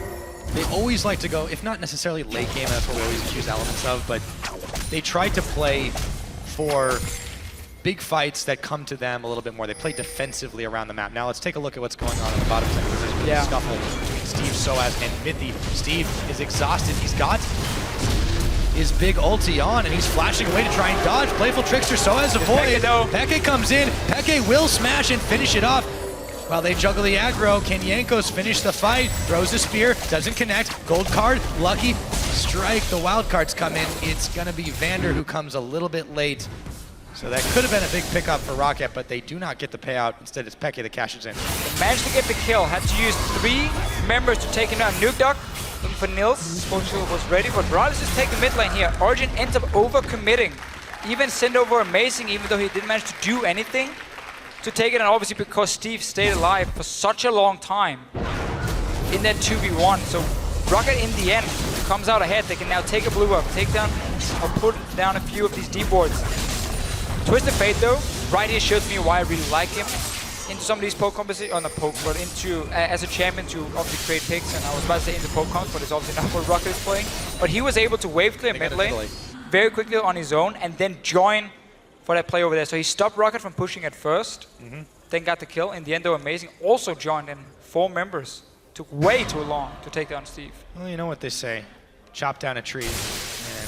They always like to go, if not necessarily late game, that's what we always accuse elements of, but they try to play for big fights that come to them a little bit more. They play defensively around the map. Now let's take a look at what's going on the bottom side. There's been a scuffle between Steve, Soaz, and Mithy. Steve is exhausted. He's got his big ulti on, and he's flashing away to try and dodge. Playful Trickster, Soaz avoided. Peke comes in. Peke will smash and finish it off. While they juggle the aggro, can Jankos finish the fight? Throws a spear, doesn't connect. Gold card, lucky strike. The wild cards come in. It's gonna be Vander who comes a little bit late. So that could have been a big pickup for Roccat, but they do not get the payout. Instead, it's Peke that cashes in. They managed to get the kill. Had to use 3 members to take him down. Nukeduck looking for Nils. Spokeshield was ready, but Morales just take the mid lane here. Origen ends up overcommitting. Even send over Amazing, even though he didn't manage to do anything to take it, and obviously because Steve stayed alive for such a long time in that 2v1. So Roccat in the end comes out ahead. They can now take a blue up, take down or put down a few of these deep wards. Twisted Fate though, right here shows me why I really like him into some of these poke competitions, or not poke, but into as a champion to obviously create picks, and I was about to say into poke comps, but it's obviously not what Roccat is playing. But he was able to wave clear mid lane very quickly on his own and then join for that play over there. So he stopped Roccat from pushing at first, then got the kill. In the end though, Amazing also joined in. 4 members. Took way too long to take down Steve. Well, you know what they say. Chop down a tree and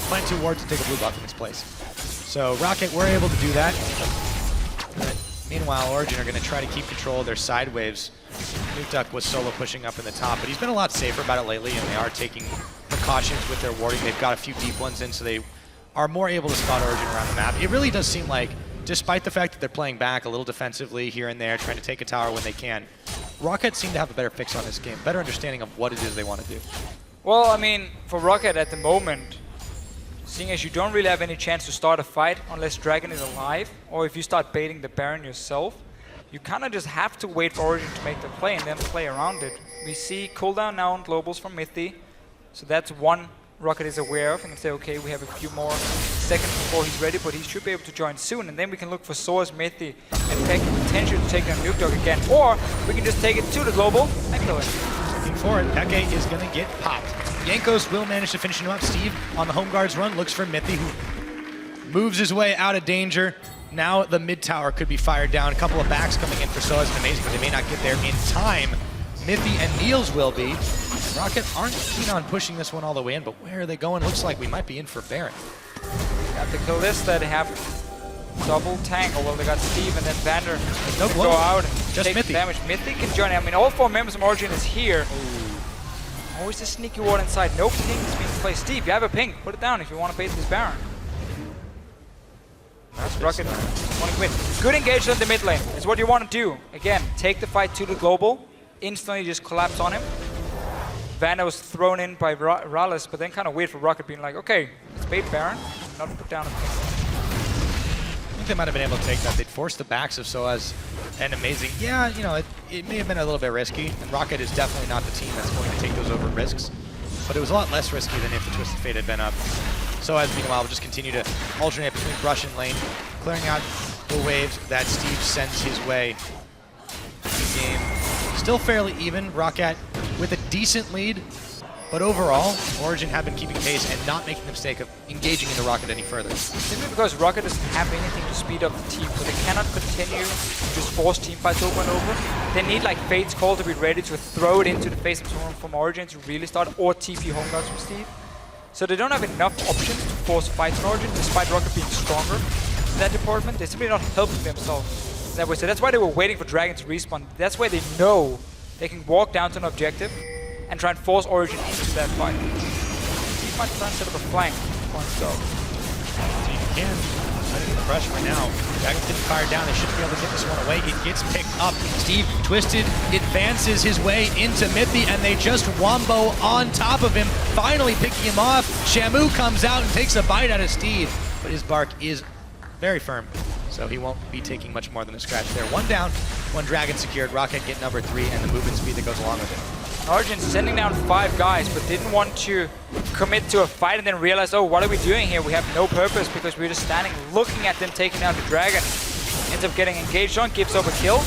plant 2 wards to take a blue buff in its place. So Roccat were able to do that. But meanwhile, Origen are going to try to keep control of their side waves. Nukeduck was solo pushing up in the top, but he's been a lot safer about it lately, and they are taking precautions with their warding. They've got a few deep ones in, so they are more able to spot Origen around the map. It really does seem like, despite the fact that they're playing back a little defensively here and there, trying to take a tower when they can, Roccat seem to have a better fix on this game, better understanding of what it is they want to do. Well, I mean, for Roccat at the moment, seeing as you don't really have any chance to start a fight unless Dragon is alive, or if you start baiting the Baron yourself, you kind of just have to wait for Origen to make the play and then play around it. We see cooldown now on globals from Mithy, so that's one Roccat is aware of and can say, okay, we have a few more seconds before he's ready, but he should be able to join soon, and then we can look for Soaz, Mithy, and Peke potential to take down Nukeduck again, or we can just take it to the global and kill it. Looking for it, Peke is going to get popped. Jankos will manage to finish him up. Steve on the home guards run looks for Mythy, who moves his way out of danger. Now the mid tower could be fired down. A couple of backs coming in for Soaz and Amazing, but they may not get there in time. Mythy and Niels will be. Roccat aren't keen on pushing this one all the way in, but where are they going? Looks like we might be in for Baron. Got the Kalista, they have double tank, or well, they got Steve and then Vander. No Go blow. out and Just take Mythy. damage. Mythy can join. I mean, all 4 members of Origen is here. Always a sneaky ward inside. No ping is being placed. Steve, you have a ping. Put it down if you want to bait this Baron. That's Roccat want to win. Good engagement in the mid lane is what you want to do. Again, take the fight to the global. Instantly just collapse on him. Vander was thrown in by Rallis, but then kind of weird for Roccat being like, okay, let's bait Baron, not put down a ping. I think they might have been able to take that. They'd forced the backs of Soaz and Amazing. Yeah, you know, it may have been a little bit risky, and Roccat is definitely not the team that's going to take those over risks. But it was a lot less risky than if the Twisted Fate had been up. Soaz, meanwhile, will just continue to alternate between brush and lane, clearing out the waves that Steve sends his way. The game still fairly even. Roccat with a decent lead, but overall, Origen have been keeping pace and not making the mistake of engaging into Roccat any further. Simply because Roccat doesn't have anything to speed up the team, so they cannot continue to just force team fights over and over. They need like Fate's Call to be ready to throw it into the face of someone from Origen to really start, or TP home guards from Steve. So they don't have enough options to force fights on Origen, despite Roccat being stronger in that department. They're simply not helping themselves that way. So that's why they were waiting for Dragon to respawn. That's why they know they can walk down to an objective and try and force Origen into that fight. Steve might try and set up a flank for himself. So you can. Under the pressure right now. Dragon's getting fired down. They should be able to get this one away. It gets picked up. Steve, Twisted, advances his way into Mythy, and they just wombo on top of him, finally picking him off. Shamu comes out and takes a bite out of Steve, but his bark is very firm, so he won't be taking much more than a scratch there. One down, one Dragon secured. Roccat get number 3, and the movement speed that goes along with it. Origen sending down 5 guys, but didn't want to commit to a fight and then realized, oh, what are we doing here? We have no purpose because we're just standing looking at them taking down the Dragon. Ends up getting engaged on, gives up a kill.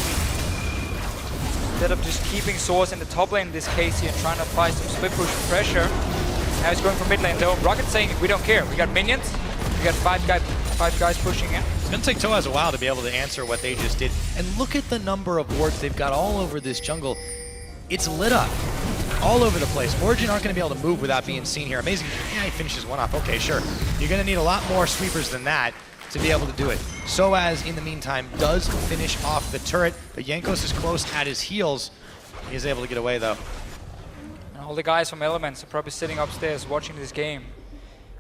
Instead of just keeping Source in the top lane in this case here and trying to apply some split push pressure. Now he's going for mid lane though. Roccat saying, we don't care. We got minions. We got 5 guys pushing in. It's going to take Toaz a while to be able to answer what they just did. And look at the number of wards they've got all over this jungle. It's lit up all over the place. Origen aren't going to be able to move without being seen here. Amazing. Yeah, he finishes one off. Okay, sure. You're going to need a lot more sweepers than that to be able to do it. Soaz, in the meantime, does finish off the turret, but Jankos is close at his heels. He is able to get away, though. And all the guys from Elements are probably sitting upstairs watching this game,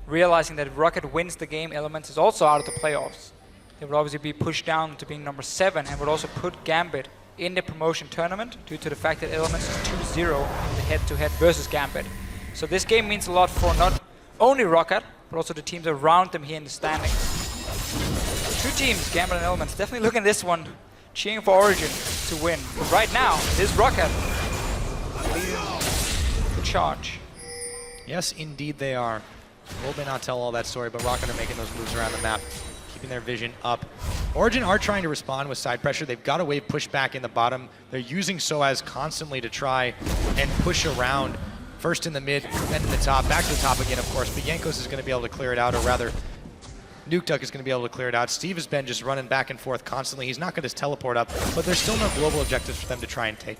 realizing that if Roccat wins the game, Elements is also out of the playoffs. They would obviously be pushed down to being number 7 and would also put Gambit in the promotion tournament due to the fact that Elements is 2-0 in the head-to-head versus Gambit. So this game means a lot for not only Roccat, but also the teams around them here in the standings. 2 teams, Gambit and Elements, definitely looking at this one, cheering for Origen to win. But right now, it is Roccat leading the charge. Yes, indeed they are. Will may not tell all that story, but Roccat are making those moves around the map, keeping their vision up. Origen are trying to respond with side pressure. They've got a wave push back in the bottom. They're using Soaz constantly to try and push around. First in the mid, then in the top, back to the top again, of course. But Jankos is going to be able to clear it out, or rather, Nukeduck is going to be able to clear it out. Steve has been just running back and forth constantly. He's not going to teleport up, but there's still no global objectives for them to try and take.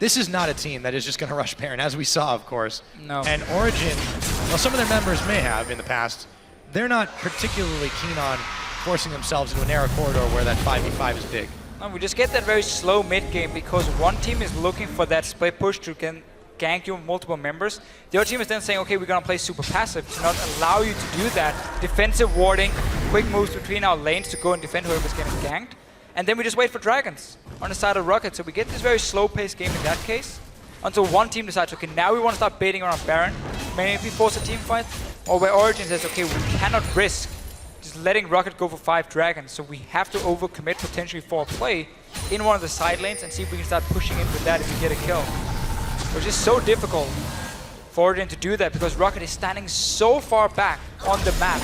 This is not a team that is just going to rush Baron, as we saw, of course. No. And Origen, well, some of their members may have in the past, they're not particularly keen on forcing themselves into a narrow corridor where that 5v5 is big. No, we just get that very slow mid game because one team is looking for that split push to gank you with multiple members. The other team is then saying, okay, we're going to play super passive to not allow you to do that. Defensive warding, quick moves between our lanes to go and defend whoever's getting ganked. And then we just wait for dragons on the side of Roccat. So we get this very slow-paced game in that case until one team decides, okay, now we want to start baiting around Baron. Maybe force a team fight. Or where Origen says, okay, we cannot risk just letting Roccat go for 5 dragons. So we have to overcommit potentially for a play in one of the side lanes and see if we can start pushing in with that if we get a kill. Which is so difficult for Origen to do that because Roccat is standing so far back on the map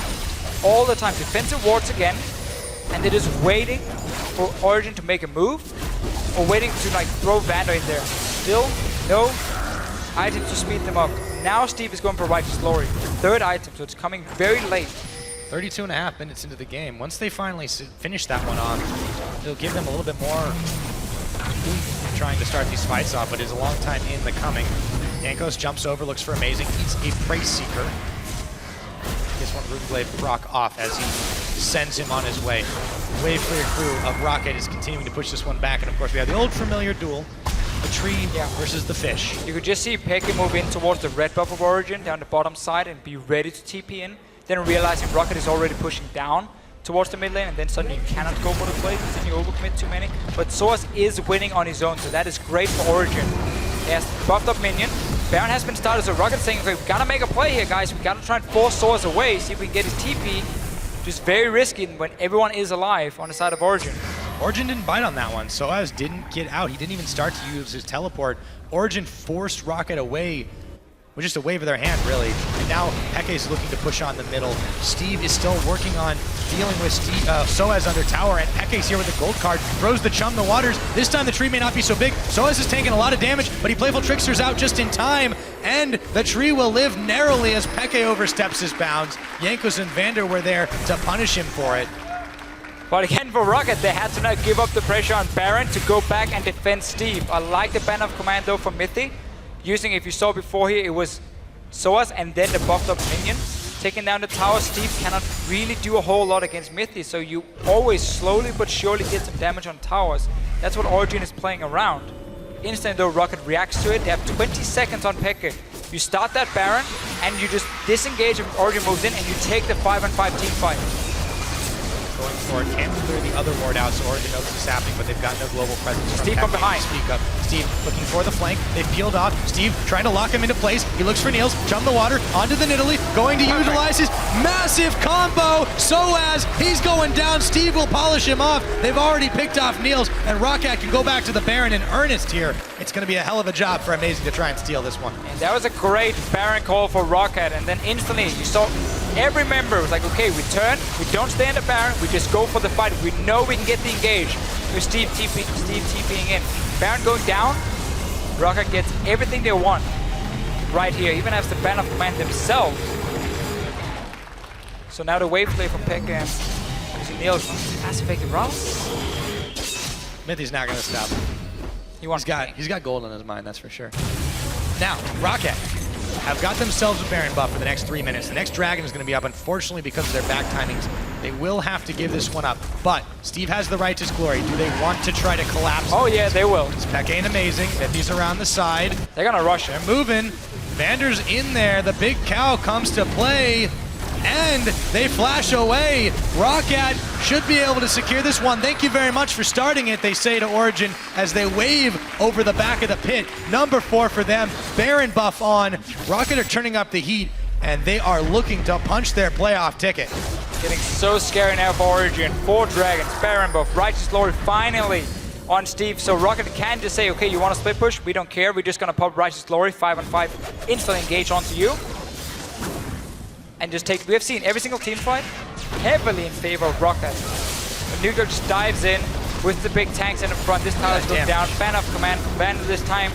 all the time. Defensive wards again, and they're just waiting for Origen to make a move or waiting to like throw Vander in there. Still, no items to speed them up. Now Steve is going for Righteous Glory. Third item, so it's coming very late. 32.5 minutes into the game. Once they finally finish that one off, it'll give them a little bit more trying to start these fights off, but it's a long time in the coming. Jankos jumps over, looks for Amazing, eats a Praise Seeker. Gets one Runeblade proc off as he sends him on his way. Wave clear crew of Roccat is continuing to push this one back, and of course we have the old familiar duel, the tree versus the fish. You could just see FLICKR move in towards the red buff of Origen down the bottom side and be ready to TP in, then realizing Roccat is already pushing down towards the mid lane, and then suddenly you cannot go for the play because then you overcommit too many. But Soaz is winning on his own, so that is great for Origen. He has buffed up minion. Baron has been started, so Roccat saying, okay, we gotta make a play here, guys. We gotta try and force Soaz away, see if we can get his TP. Just very risky when everyone is alive on the side of Origen. Origen didn't bite on that one. Soaz didn't get out. He didn't even start to use his teleport. Origen forced Roccat away with just a wave of their hand, really. And now FLICKR is looking to push on the middle. Steve is still working on dealing with Soaz under tower, and FLICKR is here with the gold card. Throws the chum the waters. This time the tree may not be so big. Soaz is taking a lot of damage, but he Playful Trickster's out just in time, and the tree will live narrowly as FLICKR oversteps his bounds. Jankos and Vander were there to punish him for it. But again for Roccat, they had to now give up the pressure on Baron to go back and defend Steve. I like the ban of command though from Mythy. Using, if you saw before here, it was Soaz and then the buffed up minion. Taking down the tower, Steve cannot really do a whole lot against Mythy, so you always slowly but surely get some damage on towers. That's what Origen is playing around. Instantly though, Roccat reacts to it. They have 20 seconds on FLICKR. You start that Baron, and you just disengage if Origen moves in, and you take the 5-on-5 team fight. Going for it, can't clear the other ward out, so Origen knows what's happening, but they've got no global presence. Steve from behind. Speak up. Steve looking for the flank. They've peeled off. Steve trying to lock him into place. He looks for Niels. Jump the water onto the Nidalee. Going to utilize his massive combo. Soaz, he's going down. Steve will polish him off. They've already picked off Niels, and Roccat can go back to the Baron in earnest here. It's going to be a hell of a job for Amazing to try and steal this one. And that was a great Baron call for Roccat, and then instantly you saw every member was like, okay, we turn, we don't stay in the Baron, we just go for the fight. We know we can get the engage. With Steve TPing in. Baron going down, Roccat gets everything they want right here, even has the ban of command themselves. So now the wave play from FLICKR and using Niels as effective routes. Mythy's not going to stop. He's got gold on his mind, that's for sure. Now, Roccat have got themselves a Baron buff for the next 3 minutes. The next dragon is going to be up, unfortunately, because of their back timings. They will have to give this one up, but Steve has the Righteous Glory. Do they want to try to collapse? Oh yeah, they will. FLICKR ain't Amazing. Mythy's around the side. They're gonna rush him. They're moving. Vander's in there. The big cow comes to play, and they flash away. Roccat should be able to secure this one. Thank you very much for starting it, they say to Origen as they wave over the back of the pit. Number 4 for them. Baron buff on. Roccat are turning up the heat, and they are looking to punch their playoff ticket. Getting so scary now for Origen. 4 dragons, Baron buff, Righteous Glory finally on Steve. So Roccat can just say, okay, you want to split push? We don't care. We're just going to pop Righteous Glory, 5-on-5, instantly engage onto you. And just take, we have seen every single team fight heavily in favor of Roccat. Nuker just dives in with the big tanks in the front. This tower is going down. Ban of command from Vander this time.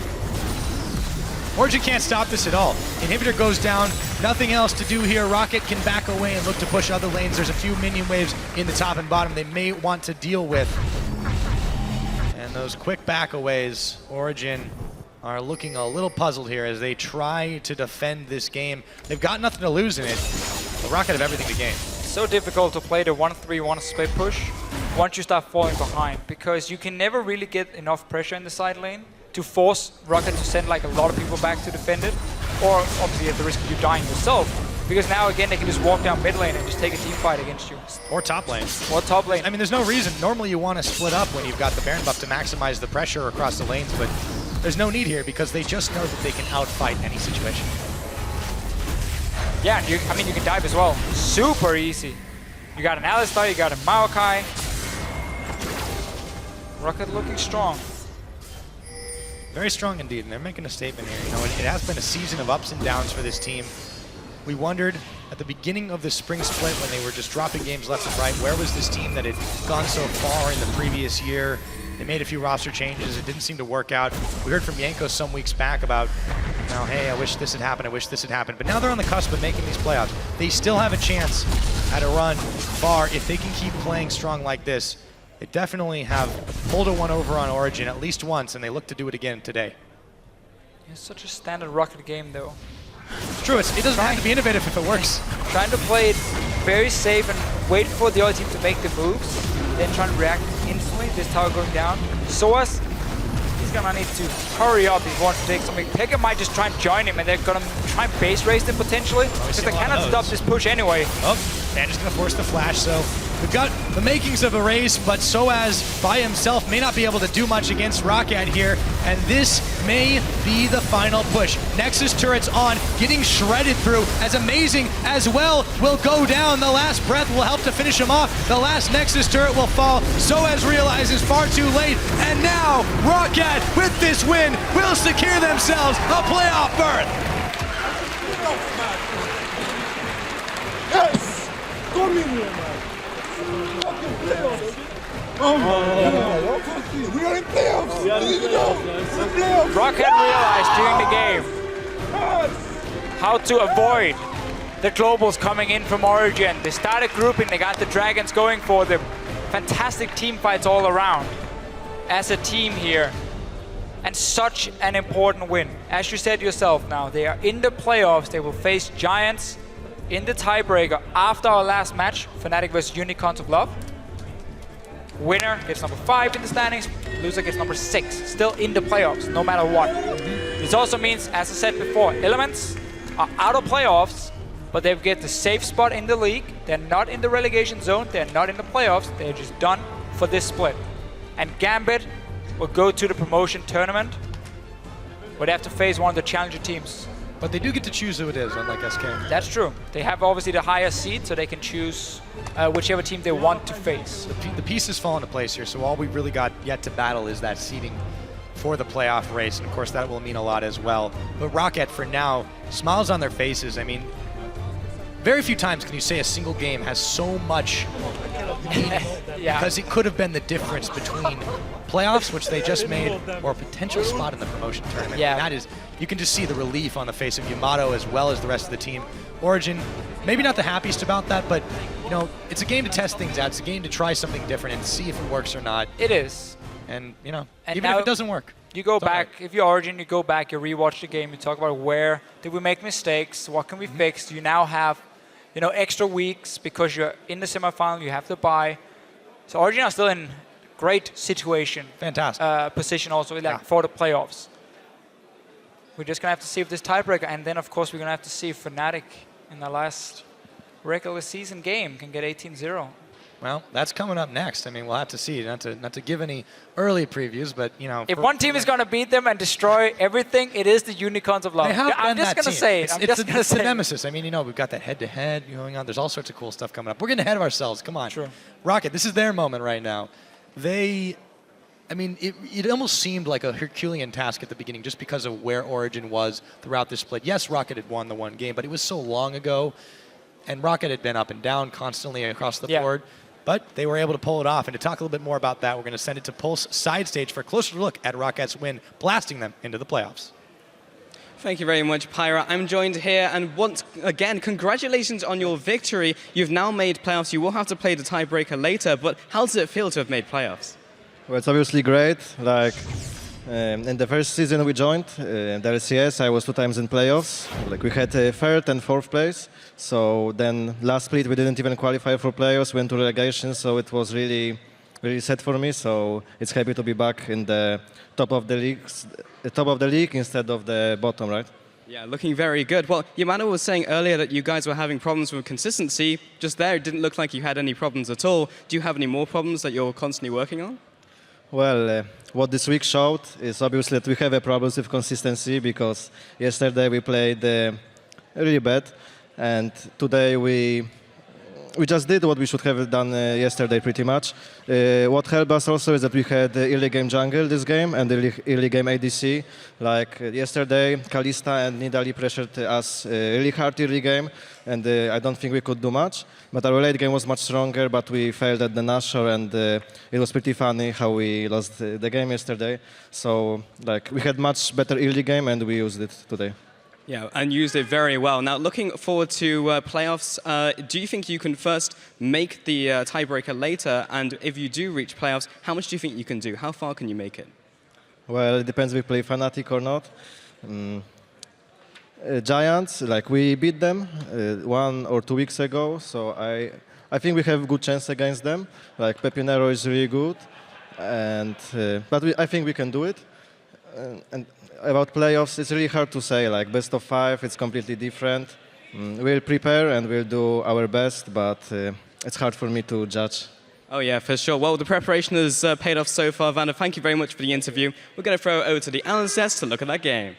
Origen can't stop this at all. Inhibitor goes down, nothing else to do here. Roccat can back away and look to push other lanes. There's a few minion waves in the top and bottom they may want to deal with. And those quick backaways, Origen are looking a little puzzled here as they try to defend this game. They've got nothing to lose in it, but Roccat have everything to gain. So difficult to play the 1-3-1 split push once you start falling behind, because you can never really get enough pressure in the side lane to force Roccat to send like a lot of people back to defend it, or obviously at the risk of you dying yourself, because now again they can just walk down mid lane and just take a team fight against you. Or top lane. Or top lane. I mean, there's no reason. Normally you want to split up when you've got the Baron buff to maximize the pressure across the lanes, but there's no need here because they just know that they can outfight any situation. Yeah, I mean you can dive as well. Super easy. You got an Alistar, you got a Maokai. Roccat looking strong. Very strong indeed, and they're making a statement here. You know, it has been a season of ups and downs for this team. We wondered at the beginning of the spring split when they were just dropping games left and right, where was this team that had gone so far in the previous year? They made a few roster changes. It didn't seem to work out. We heard from Yanko some weeks back about, you know, hey, I wish this had happened, I wish this had happened. But now they're on the cusp of making these playoffs. They still have a chance at a run far if they can keep playing strong like this. They definitely have pulled a one over on Origen at least once, and they look to do it again today. It's such a standard Roccat game, though. It's true, it doesn't have to be innovative if it works. Trying to play it very safe and wait for the other team to make the moves, then trying to react instantly. This tower going down. Soas, he's gonna need to hurry up if he wants to take something. FLICKR might just try and join him, and they're gonna try and base race them potentially, because they cannot stop this push anyway. Oh, and just gonna force the flash, so we've got the makings of a race, but Soaz by himself may not be able to do much against Roccat here, and this may be the final push. Nexus turret's on, getting shredded through, as Amazing as well will go down. The last breath will help to finish him off. The last Nexus turret will fall. Soaz realizes far too late, and now Roccat, with this win, will secure themselves a playoff berth. Yes! Come in here, man. Oh my God. We are in playoffs! Roccat realized during the game how to avoid the globals coming in from Origen. They started grouping, they got the dragons going for them. Fantastic team fights all around as a team here. And such an important win. As you said yourself now, they are in the playoffs. They will face Giants in the tiebreaker after our last match, Fnatic vs Unicorns of Love. Winner gets number 5 in the standings, loser gets number 6. Still in the playoffs, no matter what. This also means, as I said before, Elements are out of playoffs, but they get the safe spot in the league. They're not in the relegation zone, they're not in the playoffs, they're just done for this split. And Gambit will go to the promotion tournament, where they have to face one of the challenger teams. But they do get to choose who it is, unlike SK. That's true. They have obviously the higher seed, so they can choose whichever team they want to face. The pieces fall into place here, so all we've really got yet to battle is that seeding for the playoff race, and of course that will mean a lot as well. But Roccat, for now, smiles on their faces. I mean, very few times can you say a single game has so much meaning, because it could have been the difference between playoffs, which they just made, or a potential spot in the promotion tournament. Yeah. And that is, you can just see the relief on the face of Yamato as well as the rest of the team. Origen, maybe not the happiest about that, but you know, it's a game to test things out. It's a game to try something different and see if it works or not. It is. And you know, And even if it doesn't work. You go back, if you're Origen, you go back, you rewatch the game, you talk about where did we make mistakes, what can we fix. You now have, you know, extra weeks because you're in the semifinal, you have to bye. So Origen are still in great situation. Fantastic. Position also like for the playoffs. We're just gonna have to see if this tiebreaker, and then of course we're gonna have to see if Fnatic in the last regular season game can get 18-0. Well, that's coming up next. I mean, we'll have to see. Not to give any early previews, but you know, if one team is going to beat them and destroy everything, it is the Unicorns of Love. They have I'm been just that going to team. say it. It's the nemesis. I mean, you know, we've got that head-to-head going on. There's all sorts of cool stuff coming up. We're getting ahead of ourselves. Come on. True. Roccat, this is their moment right now. I mean, it almost seemed like a Herculean task at the beginning just because of where Origen was throughout this split. Yes, Roccat had won the one game, but it was so long ago, and Roccat had been up and down constantly across the board. But they were able to pull it off. And to talk a little bit more about that, we're going to send it to Pulse side stage for a closer look at Rockat's win, blasting them into the playoffs. Thank you very much, Pyra. I'm joined here, and once again, congratulations on your victory. You've now made playoffs. You will have to play the tiebreaker later, but how does it feel to have made playoffs? Well, it's obviously great. Like in the first season we joined, the LCS, I was 2 times in playoffs. Like we had 3rd and 4th place. So then last split we didn't even qualify for playoffs, went to relegation. So it was really sad for me. So it's happy to be back in the top of the league instead of the bottom, right? Yeah, looking very good. Well, Yamato was saying earlier that you guys were having problems with consistency. Just there, it didn't look like you had any problems at all. Do you have any more problems that you're constantly working on? Well, what this week showed is obviously that we have a problem with consistency, because yesterday we played really bad, and today we we just did what we should have done yesterday pretty much. What helped us also is that we had early game jungle this game and early game ADC. Like yesterday, Kalista and Nidalee pressured us really hard early game, and I don't think we could do much. But our late game was much stronger, but we failed at the Nashor, and it was pretty funny how we lost the game yesterday. So like we had much better early game, and we used it today. Yeah, and used it very well. Now, looking forward to playoffs, do you think you can first make the tiebreaker later? And if you do reach playoffs, how much do you think you can do? How far can you make it? Well, it depends if we play Fnatic or not. Giants, like we beat them 1 or 2 weeks ago, so I think we have a good chance against them. Like Pepinero is really good, and but I think we can do it. And about playoffs, it's really hard to say. Like best of 5, it's completely different. We'll prepare and we'll do our best, but it's hard for me to judge. Oh yeah, for sure. Well, the preparation has paid off so far. Vander, thank you very much for the interview. We're going to throw it over to the analyst desk to look at that game.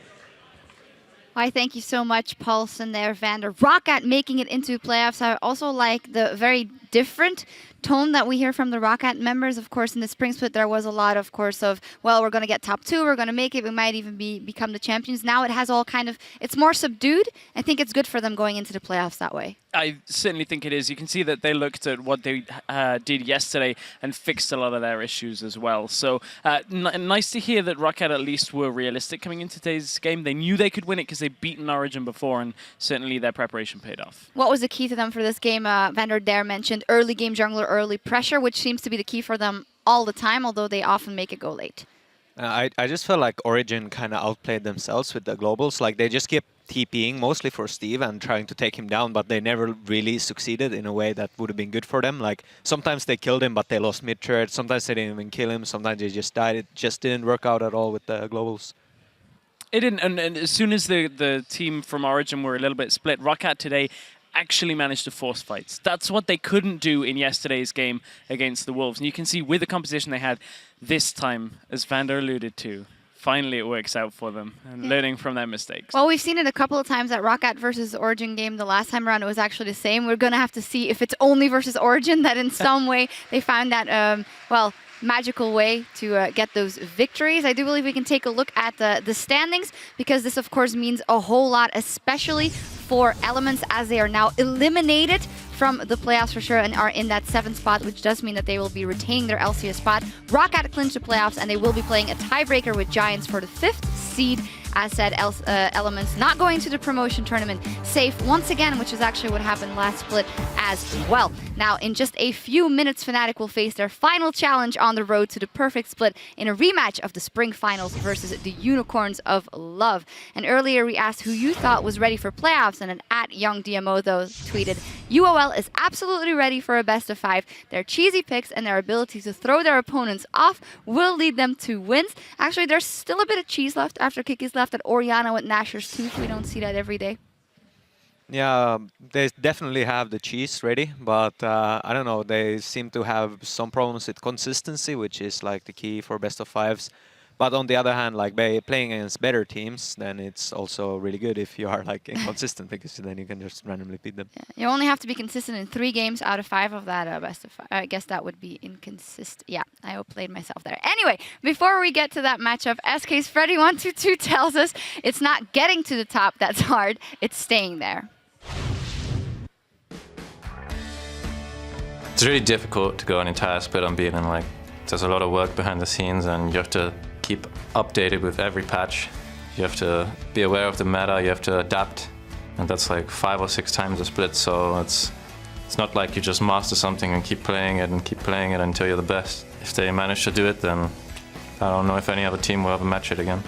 Why, thank you so much, Paulson there, Vander. Roccat making it into playoffs. I also like the very different tone that we hear from the Roccat members. Of course, in the spring split, there was a lot, of course, of, well, we're going to get top 2, we're going to make it, we might even become the champions. Now it has all kind of, it's more subdued. I think it's good for them going into the playoffs that way. I certainly think it is. You can see that they looked at what they did yesterday and fixed a lot of their issues as well. So nice to hear that Roccat at least were realistic coming into today's game. They knew they could win it because they'd beaten Origen before, and certainly their preparation paid off. What was the key to them for this game? Vander there mentioned early game jungler, early pressure, which seems to be the key for them all the time, although they often make it go late. I just felt like Origen kind of outplayed themselves with the globals. Like they just kept TPing mostly for Steve and trying to take him down, but they never really succeeded in a way that would have been good for them. Like sometimes they killed him, but they lost mid-turret. Sometimes they didn't even kill him. Sometimes they just died. It just didn't work out at all with the globals. It didn't, and as soon as the team from Origen were a little bit split, Roccat today actually managed to force fights. That's what they couldn't do in yesterday's game against the Wolves. And you can see with the composition they had this time, as Vander alluded to, finally it works out for them and learning from their mistakes. Well, we've seen it a couple of times at Roccat versus Origen game. The last time around it was actually the same. We're going to have to see if it's only versus Origen that in some way they found that, well, magical way to get those victories. I do believe we can take a look at the standings, because this of course means a whole lot, especially for Elements, as they are now eliminated from the playoffs for sure and are in that 7th spot, which does mean that they will be retaining their LCS spot. Roccat clinched the playoffs, and they will be playing a tiebreaker with Giants for the 5th seed. As said, Elements not going to the promotion tournament safe once again, which is actually what happened last split as well. Now, in just a few minutes, Fnatic will face their final challenge on the road to the perfect split in a rematch of the spring finals versus the Unicorns of Love. And earlier we asked who you thought was ready for playoffs, and an @YoungDMO though tweeted, UOL is absolutely ready for a best of 5. Their cheesy picks and their ability to throw their opponents off will lead them to wins. Actually, there's still a bit of cheese left after Kiki's left at Oriana with Nashor's tooth. We don't see that every day. Yeah, they definitely have the cheese ready, but I don't know, they seem to have some problems with consistency, which is like the key for best of 5s. But on the other hand, like by playing against better teams, then it's also really good if you are like inconsistent, because then you can just randomly beat them. Yeah, you only have to be consistent in 3 games out of 5 of that best of 5. I guess that would be inconsistent. Yeah, I outplayed myself there. Anyway, before we get to that matchup, SK's Freddy122 tells us it's not getting to the top that's hard, it's staying there. It's really difficult to go an entire split unbeaten. Like, there's a lot of work behind the scenes, and you have to keep updated with every patch. You have to be aware of the meta, you have to adapt, and that's like 5 or 6 times a split, so it's not like you just master something and keep playing it until you're the best. If they manage to do it, then I don't know if any other team will ever match it again.